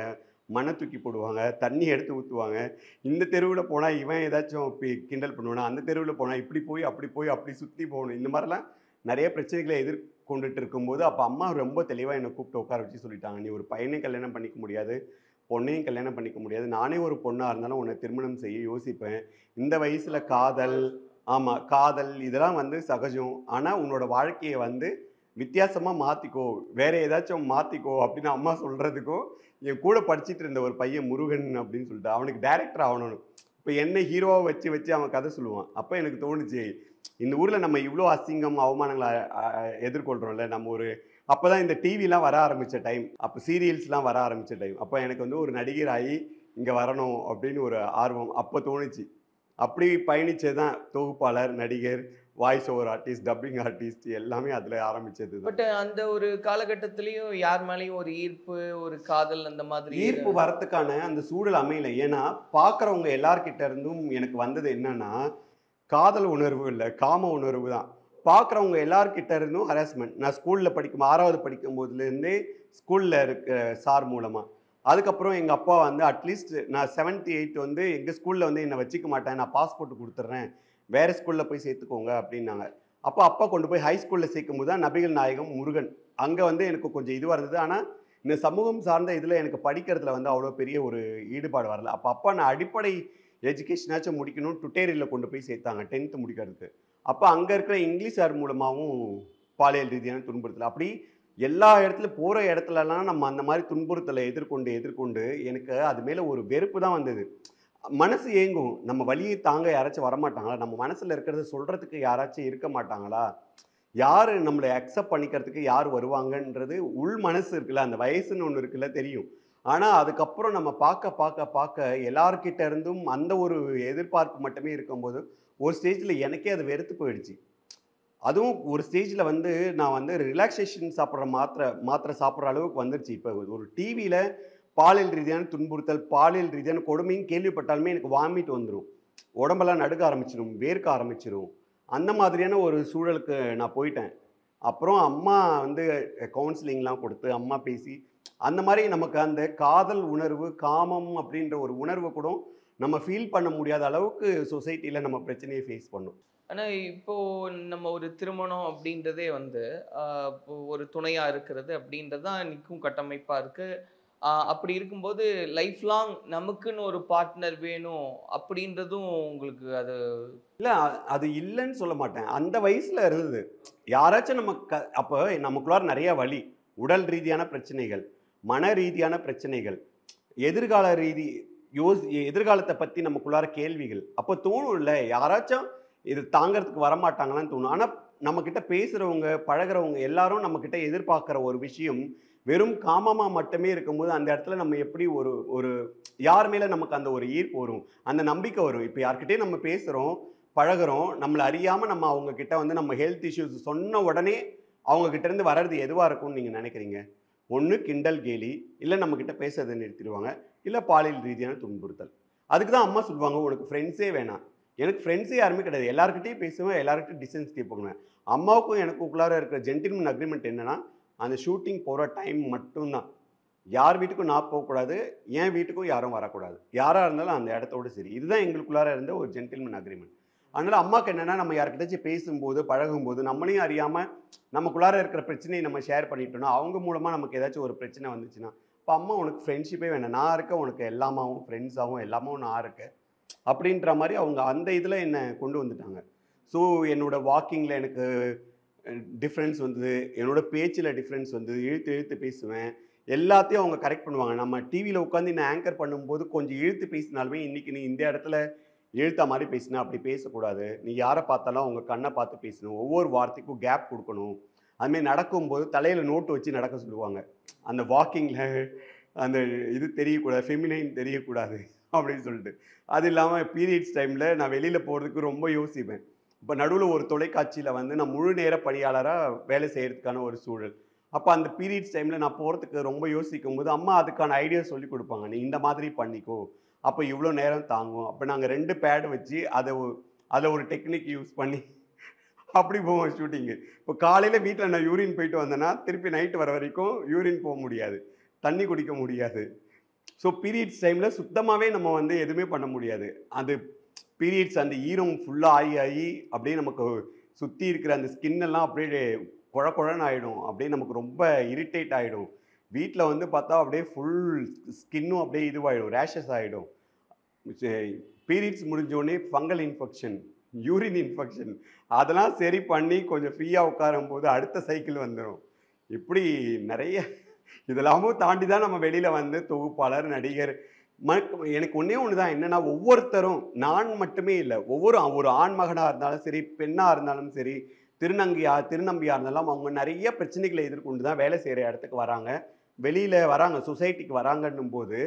மண்ண தூக்கி போடுவாங்க. தண்ணி எடுத்து ஊத்துவாங்க. இந்த தெருவுல போனா இவன் ஏதாச்சும் கிண்டல் பண்ணுவானா, அந்த தெருவுல போனா இப்படி போய், அப்படி போய், அப்படி சுத்தி போகணும். இந்த மாரிலாம் நெறைய பிரச்சனைகள எதிர்கொண்டுட்டு இருக்கும்போது, அப்ப அம்மா ரொம்ப தெளிவா என்ன கூப்பிட்டு உட்கார வச்சு சொல்லிட்டாங்க. "நீ ஒரு பையனையும் கல்யாணம் பண்ணிக்க முடியாது. பொண்ணையும் கல்யாணம் பண்ணிக்க முடியாது. நானே ஒரு பொண்ணா இருந்தாலும் உன்ன திருமணம் செய்ய யோசிப்பேன். இந்த வயசுல காதல் ஆமா. காதல் இதெல்லாம் வந்து சகஜம். ஆனா உன்னோட வாழ்க்கைய வந்து வித்தியாசமா மாத்திக்கோ. வேற ஏதாச்சும் மாத்திக்கோ" அப்படின்னு அம்மா சொல்றதுக்கும், என் கூட படிச்சுட்டு இருந்த ஒரு பையன் முருகன் அப்படின்னு சொல்லிட்டு, அவனுக்கு டைரக்டர் ஆவணும்னு. இப்ப என்ன ஹீரோவா வச்சு வச்சு அவன் கதை சொல்லுவான். அப்ப எனக்கு தோணுச்சு, இந்த ஊர்ல நம்ம இவ்ளோ அசிங்கம், அவமானங்கள எதிர்கொள்றோம்ல. நம்ம ஒரு அப்பதான் இந்த டிவிலாம் வர ஆரம்பிச்ச டைம். அப்ப சீரியல்ஸ்லாம் வர ஆரம்பிச்ச டைம். அப்ப எனக்கு வந்து ஒரு நடிகர் ஆயி, இங்க வரணும் அப்படின்னு ஒரு ஆர்வம் அப்ப தோணுச்சு. அப்படி பயணிச்சது தான் தொகுப்பாளர், நடிகர், voice over artist, dubbing artist எல்லாமே அதுல ஆரம்பிச்சது தான். பட் அந்த ஒரு காலகட்டத்திலயும் யார் மேலயும் ஒரு ஈர்ப்பு, ஒரு காதல் அந்த மாதிரி. ஈர்ப்பு வரத்துக்கான அந்த சூழல் அமையல. ஏன்னா, பார்க்குறவங்க எல்லார்கிட்ட இருந்தும் எனக்கு வந்தது என்னன்னா, காதல் உணர்வு இல்ல, காம உணர்வு தான். பார்க்குறவங்க எல்லார்கிட்ட இருந்தும் ஹராஸ்மென்ட். நான் ஸ்கூல்ல 6வது படிக்கும்போதுலேருந்தே ஸ்கூல்ல இருக்க சார் மூலமா. அதுக்கப்புறம் எங்க அப்பா வந்து அட்லீஸ்ட் நான் 7த், 8த் வந்து எங்க ஸ்கூல்ல வந்து என்ன வச்சுக்க மாட்டேன். நான் பாஸ்போர்ட் குடுத்துடுறேன். வேற ஸ்கூல்ல போய் சேர்த்துக்கோங்க அப்டின்னாங்க. அப்ப அப்பா கொண்டு போய் ஹை ஸ்கூல்ல சேர்க்கும்போது தான் நபிகள் நாயகம் முருகன். அங்க வந்து எனக்கு கொஞ்சம் இதுவா இருந்தது. ஆனா, இந்த சமூகம் சார்ந்த இதில் எனக்கு படிக்கிறதுல வந்து அவ்வளோ பெரிய ஒரு ஈடுபாடு வரல. அப்போ நான் அடிப்படை எஜுகேஷனாச்சும் முடிக்கணும் டுட்டோரியலில் கொண்டு போய் சேர்த்தாங்க 10th முடிக்கிறதுக்கு. அப்போ அங்கே இருக்கிற இங்கிலீஷ் சார் மூலமாகவும் பாலியல் ரீதியான துன்புறுத்தல் அப்படி எல்லா இடத்துலையும் போகிற இடத்துலலாம் நம்ம அந்த மாதிரி துன்புறுத்தலை எதிர்கொண்டு எனக்கு அது மேலே ஒரு வெறுப்பு தான் வந்தது. மனசு ஏங்கும். நம்ம வலியை தாங்க யாராச்சும் வரமாட்டாங்களா? நம்ம மனசில் இருக்கிறத சொல்கிறதுக்கு யாராச்சும் இருக்க மாட்டாங்களா? யார் நம்மளை அக்செப்ட் பண்ணிக்கிறதுக்கு யார் வருவாங்கன்றது உள் மனசு இருக்குல்ல, அந்த வயசுன்னு ஒன்று இருக்குல்ல தெரியும். ஆனால் அதுக்கப்புறம் நம்ம பார்க்க எல்லார்கிட்ட இருந்தும் அந்த ஒரு எதிர்பார்ப்பு மட்டுமே இருக்கும்போது ஒரு ஸ்டேஜில் எனக்கே அது வெறுத்து போயிடுச்சு. அதுவும் ஒரு ஸ்டேஜில் வந்து நான் வந்து ரிலாக்ஸேஷன் சாப்பிட்ற மாத்திரை சாப்பிட்ற அளவுக்கு வந்துருச்சு. இப்போ ஒரு டிவியில் பாலியல் ரீதியான துன்புறுத்தல், பாலியல் ரீதியான கொடுமையும் கேள்விப்பட்டாலுமே எனக்கு வாமிட் வந்துடும், உடம்பெல்லாம் நடுக்க ஆரம்பிச்சிடும், வேர்க்க ஆரம்பிச்சிடும். அந்த மாதிரியான ஒரு சூழலுக்கு நான் போயிட்டேன். அப்புறம் அம்மா வந்து கவுன்சிலிங்லாம் கொடுத்து அம்மா பேசி அந்த மாதிரி நமக்கு அந்த காதல் உணர்வு, காமம் அப்படின்ற ஒரு உணர்வு கூட நம்ம ஃபீல் பண்ண முடியாத அளவுக்கு சொசைட்டியில் நம்ம பிரச்சனையை ஃபேஸ் பண்ணோம். ஆனா இப்போ நம்ம ஒரு திருமணம் அப்படின்றதே வந்து இப்போ ஒரு துணையா இருக்கிறது அப்படின்றது தான் இன்னைக்கும் கட்டமைப்பா இருக்கு. அப்படி இருக்கும்போது லைஃப் லாங் நமக்குன்னு ஒரு பார்ட்னர் வேணும் அப்படின்றதும் உங்களுக்கு அது இல்லை, அது இல்லைன்னு சொல்ல மாட்டேன். அந்த வயசில் இருந்தது. யாராச்சும் நம்ம அப்போ நமக்குள்ளார நிறைய வலி, உடல் ரீதியான பிரச்சனைகள், மன ரீதியான பிரச்சனைகள், எதிர்கால எதிர்காலத்தை பற்றி நமக்குள்ளார கேள்விகள். அப்போ தோணும்ல, யாராச்சும் இது தாங்கிறதுக்கு வரமாட்டாங்களான்னு தோணும். ஆனால் நம்மக்கிட்ட பேசுகிறவங்க, பழகிறவங்க எல்லாரும் நம்மக்கிட்ட எதிர்பார்க்குற ஒரு விஷயம் வெறும் காமமாக மட்டுமே இருக்கும்போது அந்த இடத்துல நம்ம எப்படி ஒரு யார் மேலே நமக்கு அந்த ஒரு ஈர்ப்பு வரும், அந்த நம்பிக்கை வரும். இப்போ யார்கிட்டயும் நம்ம பேசுகிறோம், பழகிறோம், நம்மளை அறியாமல் நம்ம அவங்கக்கிட்ட வந்து நம்ம ஹெல்த் இஷ்யூஸ் சொன்ன உடனே அவங்கக்கிட்டேருந்து வர்றது எதுவாக இருக்கும்னு நீங்கள் நினைக்கிறீங்க? ஒன்று கிண்டல் கேலி, இல்லை நம்மக்கிட்ட பேசுறதை நிறுத்திடுவாங்க, இல்லை பாலியல் ரீதியான துன்புறுத்தல். அதுக்கு தான் அம்மா சொல்லுவாங்க, உனக்கு ஃப்ரெண்ட்ஸே வேணாம். எனக்கு ஃப்ரெண்ட்ஸே யாருமே கிடையாது, எல்லாருக்கிட்டையும் பேசுவேன், எல்லாருக்கிட்டையும் டிஸ்டன்ஸ் கீப் பண்ணுவேன். அம்மாவுக்கும் எனக்குள்ளார இருக்கிற ஜென்டில்மேன் அக்ரிமெண்ட் என்னன்னா, அந்த ஷூட்டிங் போகிற டைம் மட்டும்தான். யார் வீட்டுக்கும் நான் போகக்கூடாது, என் வீட்டுக்கும் யாரும் வரக்கூடாது. யாராக இருந்தாலும் அந்த இடத்தோடு சரி. இதுதான் எங்களுக்குள்ளார இருந்த ஒரு ஜென்டில்மேன் அக்ரிமெண்ட். அதனால் அம்மாவுக்கு என்னென்னா, நம்ம யார்கிட்டச்சும் பேசும்போது, பழகும்போது நம்மளையும் அறியாமல் நமக்குள்ளார இருக்கிற பிரச்சனையை நம்ம ஷேர் பண்ணிட்டோம்னா, அவங்க மூலமாக நமக்கு ஏதாச்சும் ஒரு பிரச்சனை வந்துச்சுன்னா, இப்போ அம்மா உனக்கு ஃப்ரெண்ட்ஷிப்பே வேணாம், நான் இருக்கேன், உனக்கு எல்லாமாவும் ஃப்ரெண்ட்ஸாகவும் எல்லாமும் நான் இருக்கேன் அப்படின்ற மாதிரி அவங்க அந்த இதில் என்னை கொண்டு வந்துட்டாங்க. ஸோ என்னோடய வாக்கிங்கில் எனக்கு டிஃப்ரென்ஸ் வந்தது, என்னோட பேச்சில் டிஃப்ரென்ஸ் வந்தது, இழுத்து பேசுவேன், எல்லாத்தையும் அவங்க கரெக்ட் பண்ணுவாங்க. நம்ம டிவியில் உட்காந்து நான் ஆங்கர் பண்ணும்போது கொஞ்சம் இழுத்து பேசினாலுமே, இன்றைக்கி நீ இந்த இடத்துல எழுத்தா மாதிரி பேசினா அப்படி பேசக்கூடாது, நீ யாரை பார்த்தாலும் அவங்க கண்ணை பார்த்து பேசணும், ஒவ்வொரு வார்த்தைக்கும் கேப் கொடுக்கணும், அதுமாரி நடக்கும்போது தலையில் நோட்டு வச்சு நடக்க சொல்லுவாங்க. அந்த வாக்கிங்கில் அந்த இது தெரியக்கூடாது, ஃபெமினைன் தெரியக்கூடாது அப்படின்னு சொல்லிட்டு. அது இல்லாமல் பீரியட்ஸ் டைமில் நான் வெளியில் போகிறதுக்கு ரொம்ப யோசிப்பேன். இப்போ நடுவில் ஒரு தொலைக்காட்சியில் வந்து நான் முழு நேர பணியாளராக வேலை செய்கிறதுக்கான ஒரு சூழல். அப்போ அந்த பீரியட்ஸ் டைமில் நான் போகிறதுக்கு ரொம்ப யோசிக்கும் போது அம்மா அதுக்கான ஐடியா சொல்லி கொடுப்பாங்க. நீ இந்த மாதிரி பண்ணிக்கோ, அப்போ இவ்வளோ நேரம் தாங்கும். அப்போ நாங்கள் 2 பேட் வச்சு அதில் ஒரு டெக்னிக் யூஸ் பண்ணி அப்படி போவோம் ஷூட்டிங்கு. இப்போ காலையில் வீட்டில் நான் யூரின் போயிட்டு வந்தேன்னா திருப்பி நைட்டு வர வரைக்கும் யூரின் போக முடியாது, தண்ணி குடிக்க முடியாது. ஸோ பீரியட்ஸ் டைமில் சுத்தமாகவே நம்ம வந்து எதுவுமே பண்ண முடியாது. அது பீரியட்ஸ் அந்த ஈரம் ஃபுல்லாக ஆகி அப்படியே நமக்கு சுற்றி இருக்கிற அந்த ஸ்கின்னெல்லாம் அப்படியே குழன்னு ஆகிடும், அப்படியே நமக்கு ரொம்ப இரிட்டேட் ஆகிடும். வீட்டில் வந்து பார்த்தா அப்படியே ஃபுல் ஸ்கின்னும் அப்படியே இதுவாகிடும், ரேஷஸ் ஆகிடும். பீரியட்ஸ் முடிஞ்சோடனே ஃபங்கல் இன்ஃபெக்ஷன், யூரின் இன்ஃபெக்ஷன், அதெல்லாம் சரி பண்ணி கொஞ்சம் ஃப்ரீயாக உட்காரும் போது அடுத்த சைக்கிள் வந்துடும். இப்படி நிறைய இதெல்லாமும் தாண்டி தான் நம்ம வெளியில் வந்து தொகுப்பாளர், நடிகர். எனக்கு ஒன்று தான் என்னென்னா, ஒவ்வொருத்தரும், நான் மட்டுமே இல்லை, ஒரு ஆண்மகனாக இருந்தாலும் சரி, பெண்ணாக இருந்தாலும் சரி, திருநம்பியாக இருந்தாலும் அவங்க நிறைய பிரச்சனைகளை எதிர்கொண்டு தான் வேலை செய்கிற இடத்துக்கு வராங்க, வெளியில் வராங்க, சொசைட்டிக்கு வராங்கன்னும் போது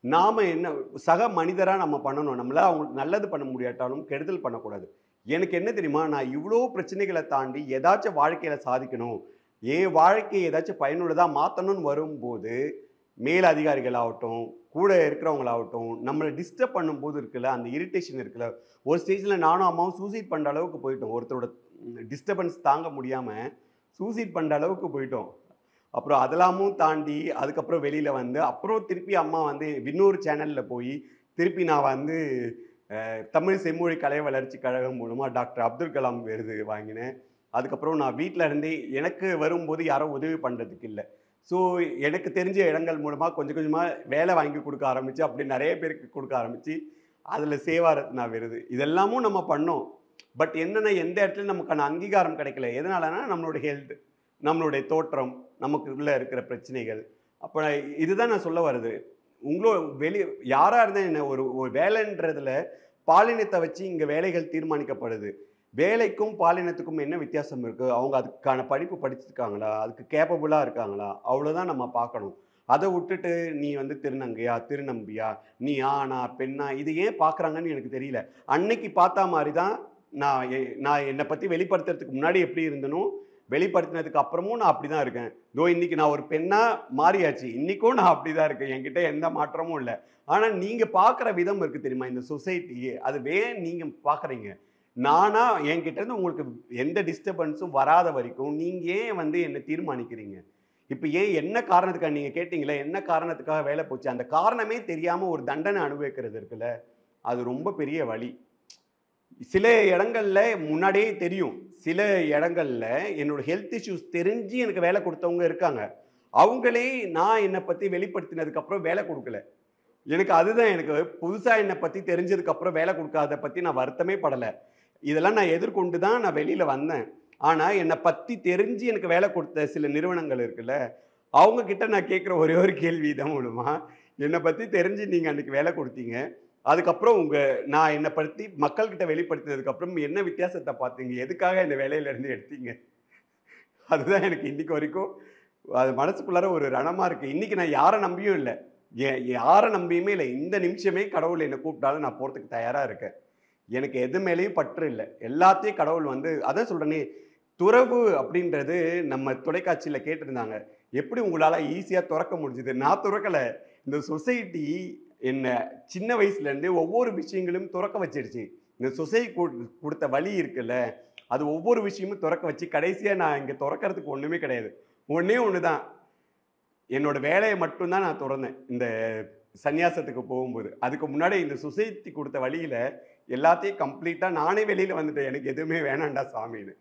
நாம் என்ன சக மனிதராக நம்ம பண்ணணும். நம்மளால் அவங்களுக்கு நல்லது பண்ண முடியாட்டாலும் கெடுதல் பண்ணக்கூடாது. எனக்கு என்ன தெரியுமா, நான் இவ்வளோ பிரச்சனைகளை தாண்டி ஏதாச்சும் வாழ்க்கையில் சாதிக்கணும், என் வாழ்க்கையை ஏதாச்சும் பயனுள்ளதாக மாற்றணும்னு வரும்போது மேல் அதிகாரிகளாகட்டும், கூட இருக்கிறவங்களாகட்டும், நம்மளை டிஸ்டர்ப் பண்ணும்போது இருக்குல்ல, அந்த இரிட்டேஷன் இருக்குல்ல, ஒரு ஸ்டேஜில் நானும் அம்மாவும் சூசைட் பண்ணுற அளவுக்கு போயிட்டோம். ஒருத்தரோட டிஸ்டர்பன்ஸ் தாங்க முடியாமல் சூசைட் பண்ணுற அளவுக்கு போயிட்டோம். அப்புறம் அதெல்லாமும் தாண்டி அதுக்கப்புறம் வெளியில் வந்து அப்புறம் திருப்பி அம்மா வந்து இன்னொரு சேனலில் போய் திருப்பி நான் வந்து தமிழ் செம்மொழி கலை வளர்ச்சி கழகம் மூலமாக டாக்டர் அப்துல் கலாம் விருது வாங்கினேன். அதுக்கப்புறம் நான் வீட்டில் இருந்தே எனக்கு வரும்போது யாரும் உதவி பண்ணுறதுக்கு இல்லை, ஸோ எனக்கு தெரிஞ்ச இடங்கள் மூலமாக கொஞ்சம் கொஞ்சமாக வேலை வாங்கி கொடுக்க ஆரம்பித்து அப்படி நிறைய பேருக்கு கொடுக்க ஆரம்பித்து அதில் சேவாரத்னா விருது இதெல்லாமும் நம்ம பண்ணோம். பட் என்னென்னா எந்த இடத்துல நமக்கான அங்கீகாரம் கிடைக்கல. எதனாலனா நம்மளுடைய ஹெல்த், நம்மளுடைய தோற்றம், நமக்குள்ளே இருக்கிற பிரச்சனைகள். அப்போ இதுதான் நான் சொல்ல வருது. யாராக இருந்தால் என்ன, ஒரு ஒரு வேலைன்றதுல பாலினத்தை வச்சு இங்கே வேலைகள் தீர்மானிக்கப்படுது. வேலைக்கும் பாலினத்துக்கும் என்ன வித்தியாசம் இருக்குது, அவங்க அதுக்கான படிப்பு படிச்சிருக்காங்களா, அதுக்கு கேப்பபுளாக இருக்காங்களா, அவ்வளோதான் நம்ம பார்க்கணும். அதை விட்டுட்டு நீ வந்து திருநங்கையா திருநம்பியா, நீ ஆணா பெண்ணா, இது ஏன் பார்க்குறாங்கன்னு எனக்கு தெரியல. அன்னைக்கு பார்த்தா மாதிரி தான் நான் என்னை பற்றி வெளிப்படுத்துறதுக்கு முன்னாடி எப்படி இருந்தனோ, வெளிப்படுத்தினதுக்கு அப்புறமும் நான் அப்படி தான் இருக்கேன். இன்னைக்கு நான் ஒரு பெண்ணாக மாறியாச்சு, இன்றைக்கும் நான் அப்படி தான் இருக்கேன். என்கிட்ட எந்த மாற்றமும் இல்லை. ஆனால் நீங்கள் பார்க்குற விதம் இருக்குது தெரியுமா, இந்த சொசைட்டியே அது ஏன் நீங்கள் பார்க்குறீங்க. நானா என்கிட்டேருந்து உங்களுக்கு எந்த டிஸ்டர்பன்ஸும் வராத வரைக்கும் நீங்கள் ஏன் வந்து என்னை தீர்மானிக்கிறீங்க. இப்போ ஏன் என்ன காரணத்துக்காக நீங்கள் கேட்டிங்களே, என்ன காரணத்துக்காக வேலை போச்சு, அந்த காரணமே தெரியாமல் ஒரு தண்டனை அனுபவிக்கிறது இருக்குல்ல, அது ரொம்ப பெரிய வலி. சில இடங்கள்ல முன்னாடியே தெரியும், சில இடங்கள்ல என்னோட ஹெல்த் இஷ்யூஸ் தெரிஞ்சு எனக்கு வேலை கொடுத்தவங்க இருக்காங்க. அவங்களே நான் என்னை பற்றி வெளிப்படுத்தினதுக்கப்புறம் வேலை கொடுக்கல. எனக்கு அதுதான், எனக்கு புதுசாக என்னை பற்றி தெரிஞ்சதுக்கப்புறம் வேலை கொடுக்காத பற்றி நான் வருத்தமே படலை. இதெல்லாம் நான் எதிர்கொண்டு தான் நான் வெளியில் வந்தேன். ஆனால் என்னை பற்றி தெரிஞ்சு எனக்கு வேலை கொடுத்த சில நிறுவனங்கள் இருக்குல்ல, அவங்கக்கிட்ட நான் கேட்குற ஒரே ஒரு கேள்வி தான் மூலமா, என்னை பற்றி தெரிஞ்சு நீங்கள் அன்றைக்கி வேலை கொடுத்தீங்க, அதுக்கப்புறம் நான் என்னை பற்றி மக்கள்கிட்ட வெளிப்படுத்தினதுக்கப்புறம் என்ன வித்தியாசத்தை பார்த்தீங்க, எதுக்காக என்னை வேலையிலேருந்து எடுத்தீங்க. அதுதான் எனக்கு இன்றைக்கு வரைக்கும் அது மனசுக்குள்ளார ஒரு ரணமாக இருக்குது. இன்றைக்கி நான் யாரை நம்பியும் இல்லை, யாரை நம்பியுமே இல்லை. இந்த நிமிஷமே கடவுள் என்னை கூப்பிட்டாலும் நான் போகிறதுக்கு தயாராக இருக்கேன். எனக்கு எது மேலேயும் பற்று இல்லை. எல்லாத்தையும் கடவுள் வந்து அதான் சொல்கிறேனே, துறவு அப்படின்றது நம்ம தொலைக்காட்சியில் கேட்டிருந்தாங்க, எப்படி உங்களால் ஈஸியாக துறக்க முடிஞ்சுது. நான் துறக்கலை, இந்த சொசைட்டி என்னை சின்ன வயசுலேருந்தே ஒவ்வொரு விஷயங்களும் துறக்க வச்சிடுச்சு. இந்த சொசைட்டி கொடுத்த வழி இருக்குல்ல, அது ஒவ்வொரு விஷயமும் துறக்க வச்சு கடைசியாக நான் இங்கே துறக்கிறதுக்கு ஒன்றுமே கிடையாது. ஒன்றே ஒன்று தான், என்னோட வேலையை மட்டும்தான் நான் திறந்தேன் இந்த சன்னியாசத்துக்கு போகும்போது. அதுக்கு முன்னாடி இந்த சொசைட்டி கொடுத்த வழியில் எல்லாத்தையும் கம்ப்ளீட்டாக நானே வெளியில் வந்துட்டேன். எனக்கு எதுவுமே வேணாண்டா சாமின்னு.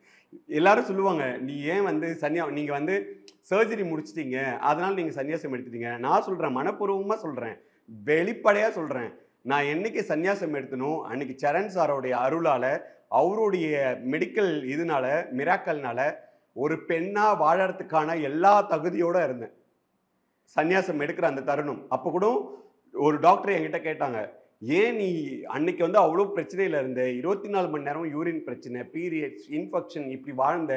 எல்லாரும் சொல்லுவாங்க, நீ ஏன் வந்து நீங்கள் வந்து சர்ஜரி முடிச்சிட்டீங்க, அதனால் நீங்கள் சன்னியாசம் எடுத்துட்டீங்க. நான் சொல்கிறேன், மனப்பூர்வமாக சொல்கிறேன், வெளிப்படையாக சொல்கிறேன், நான் என்னைக்கு சன்னியாசம் எடுத்தனோ அன்னைக்கு சரண் சாரோடைய அருளால், அவருடைய மெடிக்கல் இதனால, மிராக்கல்னால ஒரு பெண்ணாக வாழறதுக்கான எல்லா தகுதியோடு இருந்தேன் சன்னியாசம் எடுக்கிற அந்த தருணம். அப்போ கூட ஒரு டாக்டர் என்கிட்ட கேட்டாங்க, ஏன் நீ அன்னைக்கு வந்து அவ்வளோ பிரச்சனையில் இருந்த, 24 மணி நேரம் யூரின் பிரச்சனை, பீரியட்ஸ், இன்ஃபெக்ஷன், இப்படி வாழ்ந்த,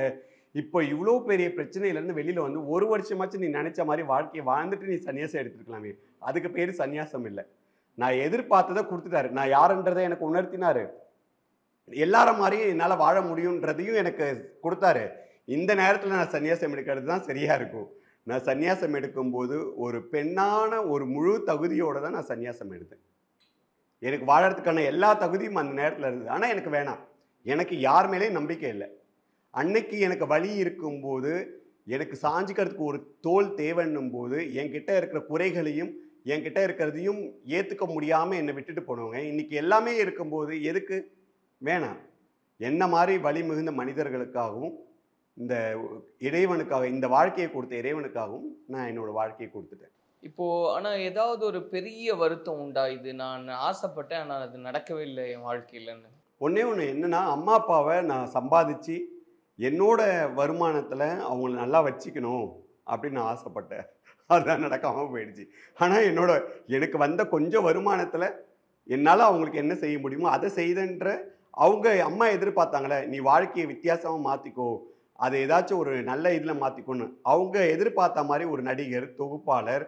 இப்போ இவ்வளோ பெரிய பிரச்சனையிலேருந்து வெளியில் வந்து ஒரு வருஷமாச்சும் நீ நினச்ச மாதிரி வாழ்க்கையை வாழ்ந்துட்டு நீ சன்னியாசம் எடுத்துருக்கலாமே. அதுக்கு பேர் சன்னியாசம் இல்லை. நான் எதிர்பார்த்ததை கொடுத்துட்டாரு. நான் யாருன்றதை எனக்கு உணர்த்தினார். எல்லார மாதிரியும் என்னால் வாழ முடியுன்றதையும் எனக்கு கொடுத்தாரு. இந்த நேரத்தில் நான் சன்னியாசம் எடுக்கிறது தான் சரியாக இருக்கும். நான் சன்னியாசம் எடுக்கும்போது ஒரு பெண்ணான ஒரு முழு தகுதியோடு தான் நான் சன்னியாசம் எடுத்தேன். எனக்கு வாழறதுக்கான எல்லா தகுதியும் அந்த நேரத்தில் இருந்தது. ஆனால் எனக்கு வேணாம், எனக்கு யார் மேலேயும் நம்பிக்கை இல்லை. அன்னைக்கு எனக்கு வலி இருக்கும்போது, எனக்கு சாஞ்சிக்கிறதுக்கு ஒரு தோல் தேவைன்னும் போது, என்கிட்ட இருக்கிற குறைகளையும் என்கிட்ட இருக்கிறதையும் ஏற்றுக்க முடியாமல் என்னை விட்டுட்டு போனவங்க இன்றைக்கி எல்லாமே இருக்கும்போது எதுக்கு வேணாம். என்ன மாதிரி வலி மிகுந்த மனிதர்களுக்காகவும் இந்த இறைவனுக்காக, இந்த வாழ்க்கையை கொடுத்த இறைவனுக்காகவும் நான் என்னோட வாழ்க்கையை கொடுத்துட்டேன். இப்போ ஆனால் ஏதாவது ஒரு பெரிய வருத்தம் உண்டா, இது நான் ஆசைப்பட்டேன் ஆனால் அது நடக்கவே இல்லை என் வாழ்க்கையிலன்னு? ஒன்றே ஒன்று என்னென்னா, அம்மா அப்பாவை நான் சம்பாதிச்சு என்னோட வருமானத்தில் அவங்கள நல்லா வச்சுக்கணும் அப்படின்னு நான் ஆசைப்பட்டேன். அதுதான் நடக்காமல் போயிடுச்சு. ஆனால் எனக்கு வந்த கொஞ்சம் வருமானத்தில் என்னால் அவங்களுக்கு என்ன செய்ய முடியுமோ அதை செய்தன்ற அவங்க அம்மா எதிர்பார்த்தாங்களே, நீ வாழ்க்கையை வித்தியாசமாக மாற்றிக்கோ, அதை ஏதாச்சும் ஒரு நல்ல இதில் மாற்றிக்கோன்னு. அவங்க எதிர்பார்த்த மாதிரி ஒரு நடிகர், தொகுப்பாளர்,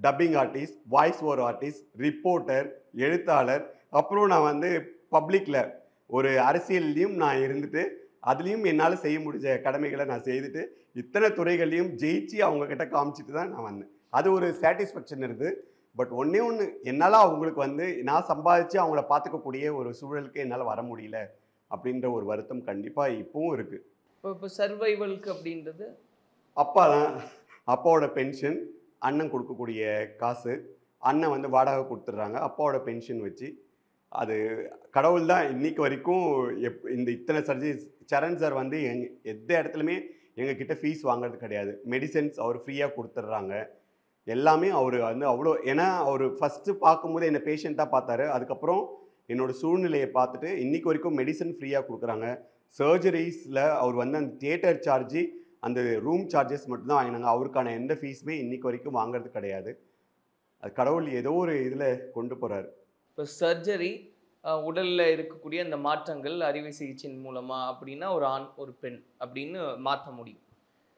dubbing artist, voice over artist, reporter, எழுத்தாளர், அப்புறம் நான் வந்து பப்ளிக்கில் ஒரு அரசியல்லையும் நான் இருந்துட்டு அதுலேயும் என்னால் செய்ய முடிஞ்ச கடமைகளை நான் செய்துட்டு இத்தனை துறைகள்லையும் ஜெயிச்சு அவங்கக்கிட்ட காமிச்சிட்டு தான் நான் வந்தேன். அது ஒரு சாட்டிஸ்ஃபேக்ஷன் இருக்குது. பட் ஒன்றே ஒன்று, என்னால் அவங்களுக்கு வந்து நான் சம்பாதிச்சு அவங்கள பார்த்துக்கக்கூடிய ஒரு சூழலுக்கு என்னால் வர முடியல அப்படின்ற ஒரு வருத்தம் கண்டிப்பாக இப்போவும் இருக்குது. இப்போ சர்வைவலுக்கு அப்படின்றது அப்பா தான், அப்பாவோட பென்ஷன், அண்ணன் கொடுக்கக்கூடிய காசு, அண்ணன் வந்து வாடகை கொடுத்துட்றாங்க, அப்பாவோட பென்ஷன் வச்சு அது கடவுள் தான் இன்னைக்கு வரைக்கும் இந்த இத்தனை சர்ஜரிஸ். சரண் சார் வந்து எந்த இடத்துலையுமே எங்ககிட்ட ஃபீஸ் வாங்குறது கிடையாது. மெடிசன்ஸ் அவர் ஃப்ரீயாக கொடுத்துட்றாங்க. எல்லாமே அவர் வந்து அவ்வளோ, ஏன்னா அவர் ஃபஸ்ட்டு பார்க்கும்போது என்னை பேஷண்ட்டாக பார்த்தாரு. அதுக்கப்புறம் என்னோட சூழ்நிலையை பார்த்துட்டு இன்னைக்கு வரைக்கும் மெடிசன் ஃப்ரீயாக கொடுக்குறாங்க. சர்ஜரிஸில் அவர் வந்து அந்த தியேட்டர் சார்ஜி, அந்த ரூம் சார்ஜஸ் மட்டும்தான் வாங்கினாங்க. அவருக்கான எந்த ஃபீஸுமே இன்னைக்கு வரைக்கும் வாங்குறது கிடையாது. அது கடவுள் ஏதோ ஒரு இதில் கொண்டு போகிறாரு. இப்போ சர்ஜரி உடலில் இருக்கக்கூடிய அந்த மாற்றங்கள் அறுவை சிகிச்சையின் மூலமா அப்படின்னா ஒரு ஆண் ஒரு பெண் அப்படின்னு மாற்ற முடியும்.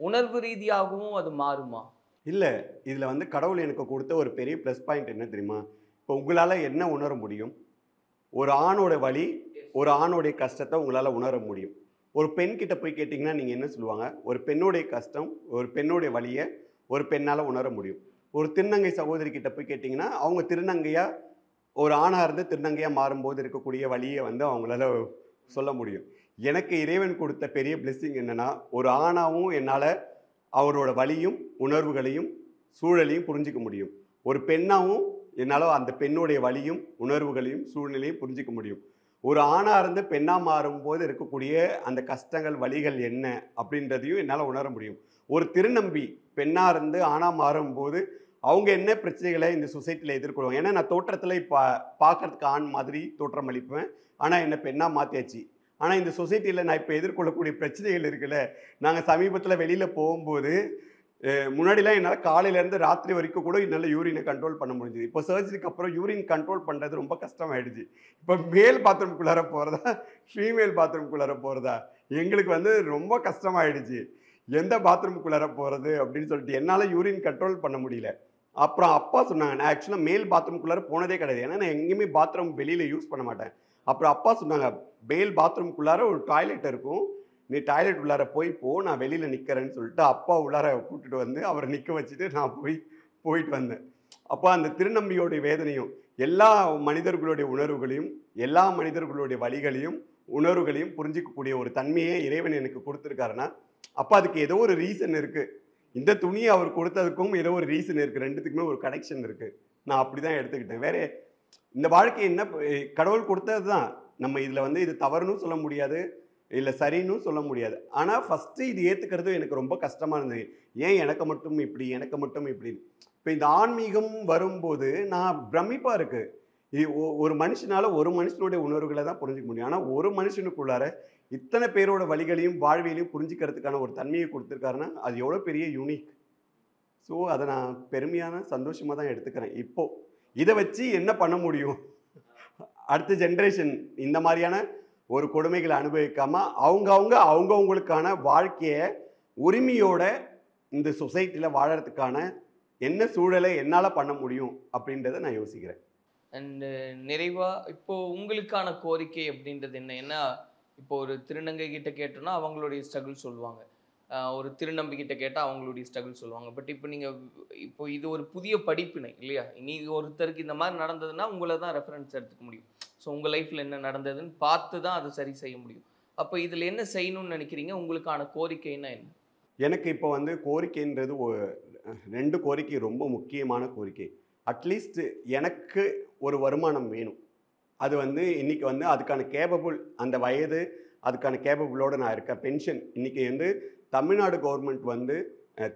உணர்வு ரீதியாகவும் அது மாறுமா? இல்லை, இதில் வந்து கடவுள் எனக்கு கொடுத்த ஒரு பெரிய ப்ளஸ் பாயிண்ட் என்ன தெரியுமா? இப்போ உங்களால் என்ன உணர முடியும்? ஒரு ஆணோட வலி, ஒரு ஆணோடைய கஷ்டத்தை உங்களால் உணர முடியும். ஒரு பெண் கிட்ட போய் கேட்டிங்கன்னா நீங்கள் என்ன சொல்லுவாங்க? ஒரு பெண்ணுடைய கஷ்டம், ஒரு பெண்ணுடைய வலியை ஒரு பெண்ணால் உணர முடியும். ஒரு திருநங்கை சகோதரி கிட்ட போய் கேட்டிங்கன்னா அவங்க திருநங்கையாக, ஒரு ஆணாக இருந்து திருநங்கையாக மாறும்போது இருக்கக்கூடிய வலியை வந்து அவங்களால சொல்ல முடியும். எனக்கு இறைவன் கொடுத்த பெரிய பிளெஸ்ஸிங் என்னென்னா, ஒரு ஆணாகவும் என்னால் அவரோட வலியும் உணர்வுகளையும் சூழலையும் புரிஞ்சிக்க முடியும். ஒரு பெண்ணாகவும் என்னால் அந்த பெண்ணுடைய வலியும் உணர்வுகளையும் சூழ்நிலையும் புரிஞ்சிக்க முடியும். ஒரு ஆணாக இருந்து பெண்ணாக மாறும்போது இருக்கக்கூடிய அந்த கஷ்டங்கள் வலிகள் என்ன அப்படின்றதையும் என்னால் உணர முடியும். ஒரு திருநம்பி பெண்ணாக இருந்து ஆணாக மாறும்போது அவங்க என்ன பிரச்சனைகளை இந்த சொசைட்டியில் எதிர்கொள்வாங்க. ஏன்னா நான் தோற்றத்தில் இப்போ பார்க்கறதுக்கு ஆண் மாதிரி தோற்றம் அளிப்பேன், ஆனால் என்னை பெண்ணாக மாற்றியாச்சு. ஆனால் இந்த சொசைட்டியில் நான் இப்போ எதிர்கொள்ளக்கூடிய பிரச்சனைகள் இருக்குல்ல. நாங்கள் சமீபத்தில் வெளியில் போகும்போது முன்னாடிலாம் என்னால் காலையிலேருந்து ராத்திரி வரைக்கும் கூட என்னால் யூரினை கண்ட்ரோல் பண்ண முடிஞ்சுது. இப்போ சர்ஜரிக்கு அப்புறம் யூரின் கண்ட்ரோல் பண்ணுறது ரொம்ப கஷ்டமாயிடுச்சு. இப்போ மேல் பாத்ரூம்குள்ளார போகிறதா ஃபீமேல் பாத்ரூம்குள்ளார போகிறதா எங்களுக்கு வந்து ரொம்ப கஷ்டமாயிடுச்சு. எந்த பாத்ரூம்குள்ளார போகிறது அப்படின்னு சொல்லிட்டு என்னால் யூரின் கண்ட்ரோல் பண்ண முடியல. அப்புறம் அப்பா சொன்னாங்க, நான் ஆக்சுவலாக மேல் பாத்ரூம்குள்ளார போனதே கிடையாது. ஏன்னா நான் எங்கேயுமே பாத்ரூம் வெளியில் யூஸ் பண்ண மாட்டேன். அப்புறம் அப்பா சொன்னாங்க, மேல் பாத்ரூம்குள்ளார ஒரு டாய்லெட் இருக்கும், நீ டாய்லெட் உள்ளார போய் போ, நான் வெளியில் நிற்கிறேன்னு சொல்லிட்டு அப்பா உள்ளார கூப்பிட்டுட்டு வந்து அவரை நிற்க வச்சுட்டு நான் போயிட்டு வந்தேன். அப்போ அந்த திருநம்பியோடைய வேதனையும் எல்லா மனிதர்களுடைய உணர்வுகளையும் எல்லா மனிதர்களுடைய வலிகளையும் உணர்வுகளையும் புரிஞ்சிக்கக்கூடிய ஒரு தன்மையை இறைவன் எனக்கு கொடுத்துருக்காருன்னா, அப்போ அதுக்கு ஏதோ ஒரு ரீசன் இருக்குது. இந்த துணியை அவர் கொடுத்ததுக்கும் ஏதோ ஒரு ரீசன் இருக்குது. ரெண்டுத்துக்குமே ஒரு கனெக்ஷன் இருக்குது. நான் அப்படி தான் எடுத்துக்கிட்டேன். வேற இந்த வாழ்க்கை என்ன, கடவுள் கொடுத்தது தான். நம்ம இதில் வந்து இது தவறுன்னு சொல்ல முடியாது, இல்லை சரின்னு சொல்ல முடியாது. ஆனால் ஃபஸ்ட்டு இது ஏற்றுக்கிறது எனக்கு ரொம்ப கஷ்டமாக இருந்தது. ஏன் எனக்கு மட்டும் இப்படி, எனக்கு மட்டும் இப்படின்னு. இப்போ இந்த ஆன்மீகம் வரும்போது நான் பிரமிப்பாக இருக்குது. ஒரு மனுஷனால் ஒரு மனுஷனுடைய உணர்வுகளை தான் புரிஞ்சிக்க முடியும். ஆனால் ஒரு மனுஷனுக்குள்ளார இத்தனை பேரோட வழிகளையும் வாழ்வியலையும் புரிஞ்சுக்கிறதுக்கான ஒரு தன்மையை கொடுத்துருக்காருன்னா அது எவ்வளோ பெரிய யூனிக். ஸோ அதை நான் பெருமையான சந்தோஷமாக தான் எடுத்துக்கிறேன். இப்போது இதை வச்சு என்ன பண்ண முடியும்? அடுத்த ஜென்ரேஷன் இந்த மாதிரியான ஒரு கொடுமைகளை அனுபவிக்காமல் அவங்கவுங்களுக்கான வாழ்க்கையை உரிமையோட இந்த சொசைட்டியில் வாழறதுக்கான என்ன சூழலை என்னால் பண்ண முடியும் அப்படின்றத நான் யோசிக்கிறேன். அண்டு நிறைவாக இப்போது உங்களுக்கான கோரிக்கை அப்படின்றது என்ன? ஏன்னா இப்போ ஒரு திருநங்கை கிட்ட கேட்டோன்னா அவங்களுடைய ஸ்ட்ரகிள் சொல்லுவாங்க, ஒரு திருநம்பி கிட்ட கேட்டால் அவங்களுடைய ஸ்ட்ரகிள் சொல்லுவாங்க. பட் இப்போ நீங்கள் இப்போ இது ஒரு புதிய படிப்பினை இல்லையா? இனி ஒருத்தருக்கு இந்த மாதிரி நடந்ததுன்னா உங்களை தான் ரெஃபரன்ஸ் எடுத்துக்க முடியும். ஸோ உங்கள் லைஃப்பில் என்ன நடந்ததுன்னு பார்த்து தான் அதை சரி செய்ய முடியும். அப்போ இதில் என்ன செய்யணும்னு நினைக்கிறீங்க? உங்களுக்கான கோரிக்கைன்னா என்ன? எனக்கு இப்போ வந்து கோரிக்கைன்றது 2 கோரிக்கை ரொம்ப முக்கியமான கோரிக்கை. அட்லீஸ்ட் எனக்கு ஒரு வருமானம் வேணும். அது வந்து இன்றைக்கி வந்து அதுக்கான கேப்பபிள், அந்த வயது அதுக்கான கேப்பபிளோடு நான் இருக்கேன். பென்ஷன் இன்றைக்கி வந்து தமிழ்நாடு கவர்மெண்ட் வந்து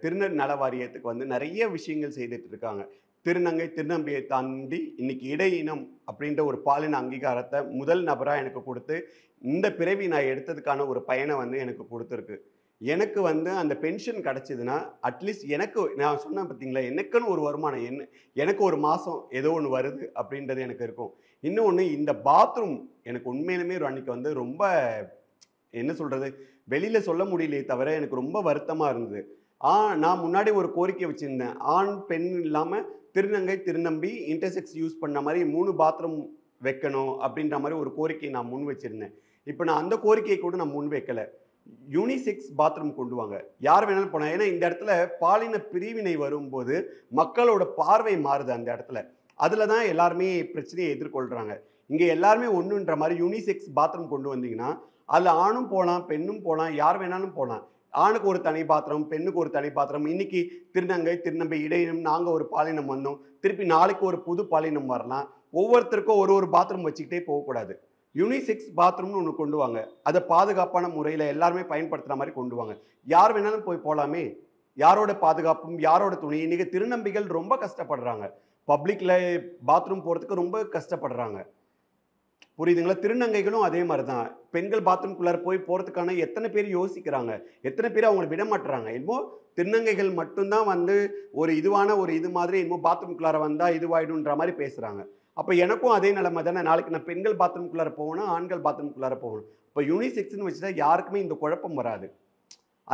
திருநர் நல வாரியத்துக்கு வந்து நிறைய விஷயங்கள் செய்துட்டு இருக்காங்க. திருநங்கை திருநம்பியை தாண்டி இன்றைக்கி இடையினம் அப்படின்ற ஒரு பாலின அங்கீகாரத்தை முதல் நபராக எனக்கு கொடுத்து இந்த பிறவி நான் எடுத்ததுக்கான ஒரு பயனை வந்து எனக்கு கொடுத்துருக்கு. எனக்கு வந்து அந்த பென்ஷன் கிடச்சிதுன்னா அட்லீஸ்ட் எனக்கு, நான் சொன்னேன் பார்த்தீங்களா, எனக்குன்னு ஒரு வருமானம், எனக்கு ஒரு மாதம் ஏதோ ஒன்று வருது அப்படின்றது எனக்கு இருக்கும். இன்னொன்று, இந்த பாத்ரூம் எனக்கு உண்மையிலுமே அன்றைக்கி வந்து ரொம்ப என்ன சொல்கிறது, வெளியில் சொல்ல முடியலையே தவிர எனக்கு ரொம்ப வருத்தமாக இருந்தது. நான் முன்னாடி ஒரு கோரிக்கை வச்சுருந்தேன், ஆண் பெண் இல்லாமல் திருநங்கை திருநம்பி இன்டர்செக்ஸ் யூஸ் பண்ண மாதிரி 3 பாத்ரூம் வைக்கணும் அப்படின்ற மாதிரி ஒரு கோரிக்கை நான் முன் வச்சுருந்தேன். இப்போ நான் அந்த கோரிக்கையை கூட நான் முன் வைக்கலை. யூனிசெக்ஸ் பாத்ரூம் கொண்டு வாங்க, யார் வேணாலும் போனால். ஏன்னா இந்த இடத்துல பாலின பிரிவினை வரும்போது மக்களோட பார்வை மாறுது. அந்த இடத்துல அதில் தான் எல்லாருமே பிரச்சனையை எதிர்கொள்கிறாங்க. இங்கே எல்லாருமே ஒன்றுன்ற மாதிரி யூனிசெக்ஸ் பாத்ரூம் கொண்டு வந்தீங்கன்னா அதில் ஆணும் போகலாம், பெண்ணும் போகலாம், யார் வேணாலும் போகலாம். ஆணுக்கு ஒரு தனி பாத்திரம், பெண்ணுக்கு ஒரு தனி பாத்திரம். இன்னைக்கு திருநங்கை திருநம்பி இடையினம் நாங்கள் ஒரு பாலினம் வந்தோம், திருப்பி நாளைக்கு ஒரு புது பாலினம் வரலாம். ஒவ்வொருத்தருக்கும் ஒரு பாத்ரூம் வச்சுக்கிட்டே போகக்கூடாது. யூனிசெக்ஸ் பாத்ரூம்னு ஒன்று கொண்டு வாங்க. அதை பாதுகாப்பான முறையில் எல்லாருமே பயன்படுத்துகிற மாதிரி கொண்டு வாங்க. யார் வேணாலும் போய் போகலாமே. யாரோட பாதுகாப்பும் யாரோட துணை. இன்னைக்கு திருநம்பிகள் ரொம்ப கஷ்டப்படுறாங்க. பப்ளிக்கில் பாத்ரூம் போகிறதுக்கு ரொம்ப கஷ்டப்படுறாங்க. புரியுதுங்களா? திருநங்கைகளும் அதே மாதிரி தான். பெண்கள் பாத்ரூம்குள்ளார போகிறதுக்கான எத்தனை பேர் யோசிக்கிறாங்க, எத்தனை பேர் அவங்களை விட மாட்டுறாங்க. என்னமோ திருநங்கைகள் மட்டும்தான் வந்து ஒரு இது மாதிரி என்னமோ பாத்ரூம்குள்ளார வந்தால் இதுவாயிடுன்ற மாதிரி பேசுகிறாங்க. அப்போ எனக்கும் அதே நிலைமை தானே. நாளைக்கு நான் பெண்கள் பாத்ரூம்குள்ளார போகணும், ஆண்கள் பாத்ரூம்குள்ளார போகணும். இப்போ யூனிசெக்ஸ்னு வச்சுட்டா யாருக்குமே இந்த குழப்பம் வராது.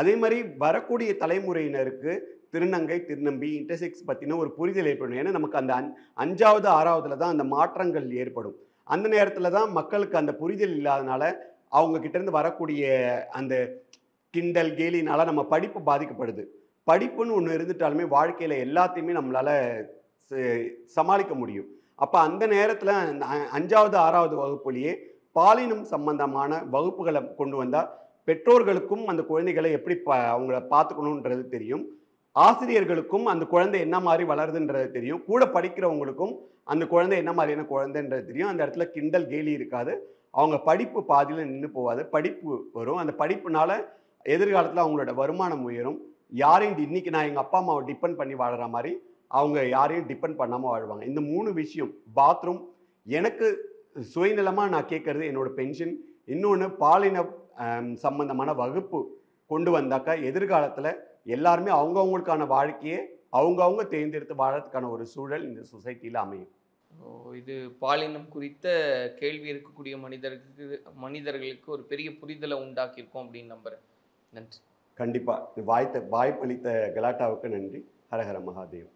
அதே மாதிரி வரக்கூடிய தலைமுறையினருக்கு திருநங்கை திருநம்பி இன்டர்செக்ஸ் பற்றின ஒரு புரிதல் ஏற்படும். ஏன்னா நமக்கு அந்த 5வது 6வதுல தான் அந்த மாற்றங்கள் ஏற்படும். அந்த நேரத்தில் தான் மக்களுக்கு அந்த புரிதல் இல்லாதனால அவங்க கிட்டேருந்து வரக்கூடிய அந்த கிண்டல் கேலினால நம்ம படிப்பு பாதிக்கப்படுது. படிப்புன்னு ஒன்று இருந்துட்டாலுமே வாழ்க்கையில் எல்லாத்தையுமே நம்மளால் சமாளிக்க முடியும். அப்போ அந்த நேரத்தில் 5வது 6வது வகுப்புலேயே பாலினம் சம்பந்தமான வகுப்புகளை கொண்டு வந்தால் பெற்றோர்களுக்கும் அந்த குழந்தைகளை எப்படி அவங்கள பார்த்துக்கணுன்றது தெரியும். ஆசிரியர்களுக்கும் அந்த குழந்தை என்ன மாதிரி வளருதுன்றது தெரியும். கூட படிக்கிறவங்களுக்கும் அந்த குழந்தை என்ன மாதிரியான குழந்தைன்றது தெரியும். அந்த இடத்துல கிண்டல் கேலி இருக்காது. அவங்க படிப்பு பாதியில் நின்று போகாது. படிப்பு வரும். அந்த படிப்புனால எதிர்காலத்தில் அவங்களோட வருமானம் உயரும். யாரையும் இன்னைக்கு நான் எங்கள் அப்பா அம்மாவை டிபெண்ட் பண்ணி வாழற மாதிரி அவங்க யாரையும் டிபெண்ட் பண்ணாமல் வாழ்வாங்க. இந்த 3 விஷயம், பாத்ரூம், எனக்கு சுயநலமாக நான் கேட்கறது என்னோட பென்ஷன், இன்னொன்று பாலின சம்பந்தமான வகுப்பு கொண்டு வந்தாக்கா எதிர்காலத்தில் எல்லாருமே அவங்கவுங்களுக்கான வாழ்க்கையை அவங்கவுங்க தேர்ந்தெடுத்து வாழறதுக்கான ஒரு சூழல் இந்த சொசைட்டியில் அமையும். இது பாலினம் குறித்த கேள்வி இருக்கக்கூடிய மனிதர்களுக்கு ஒரு பெரிய புரிதலை உண்டாக்கியிருக்கோம் அப்படின்னு நம்புறேன். நன்றி. கண்டிப்பாக வாய்ப்பளித்த கலாட்டாவுக்கு நன்றி. ஹரஹர மகாதேவ்.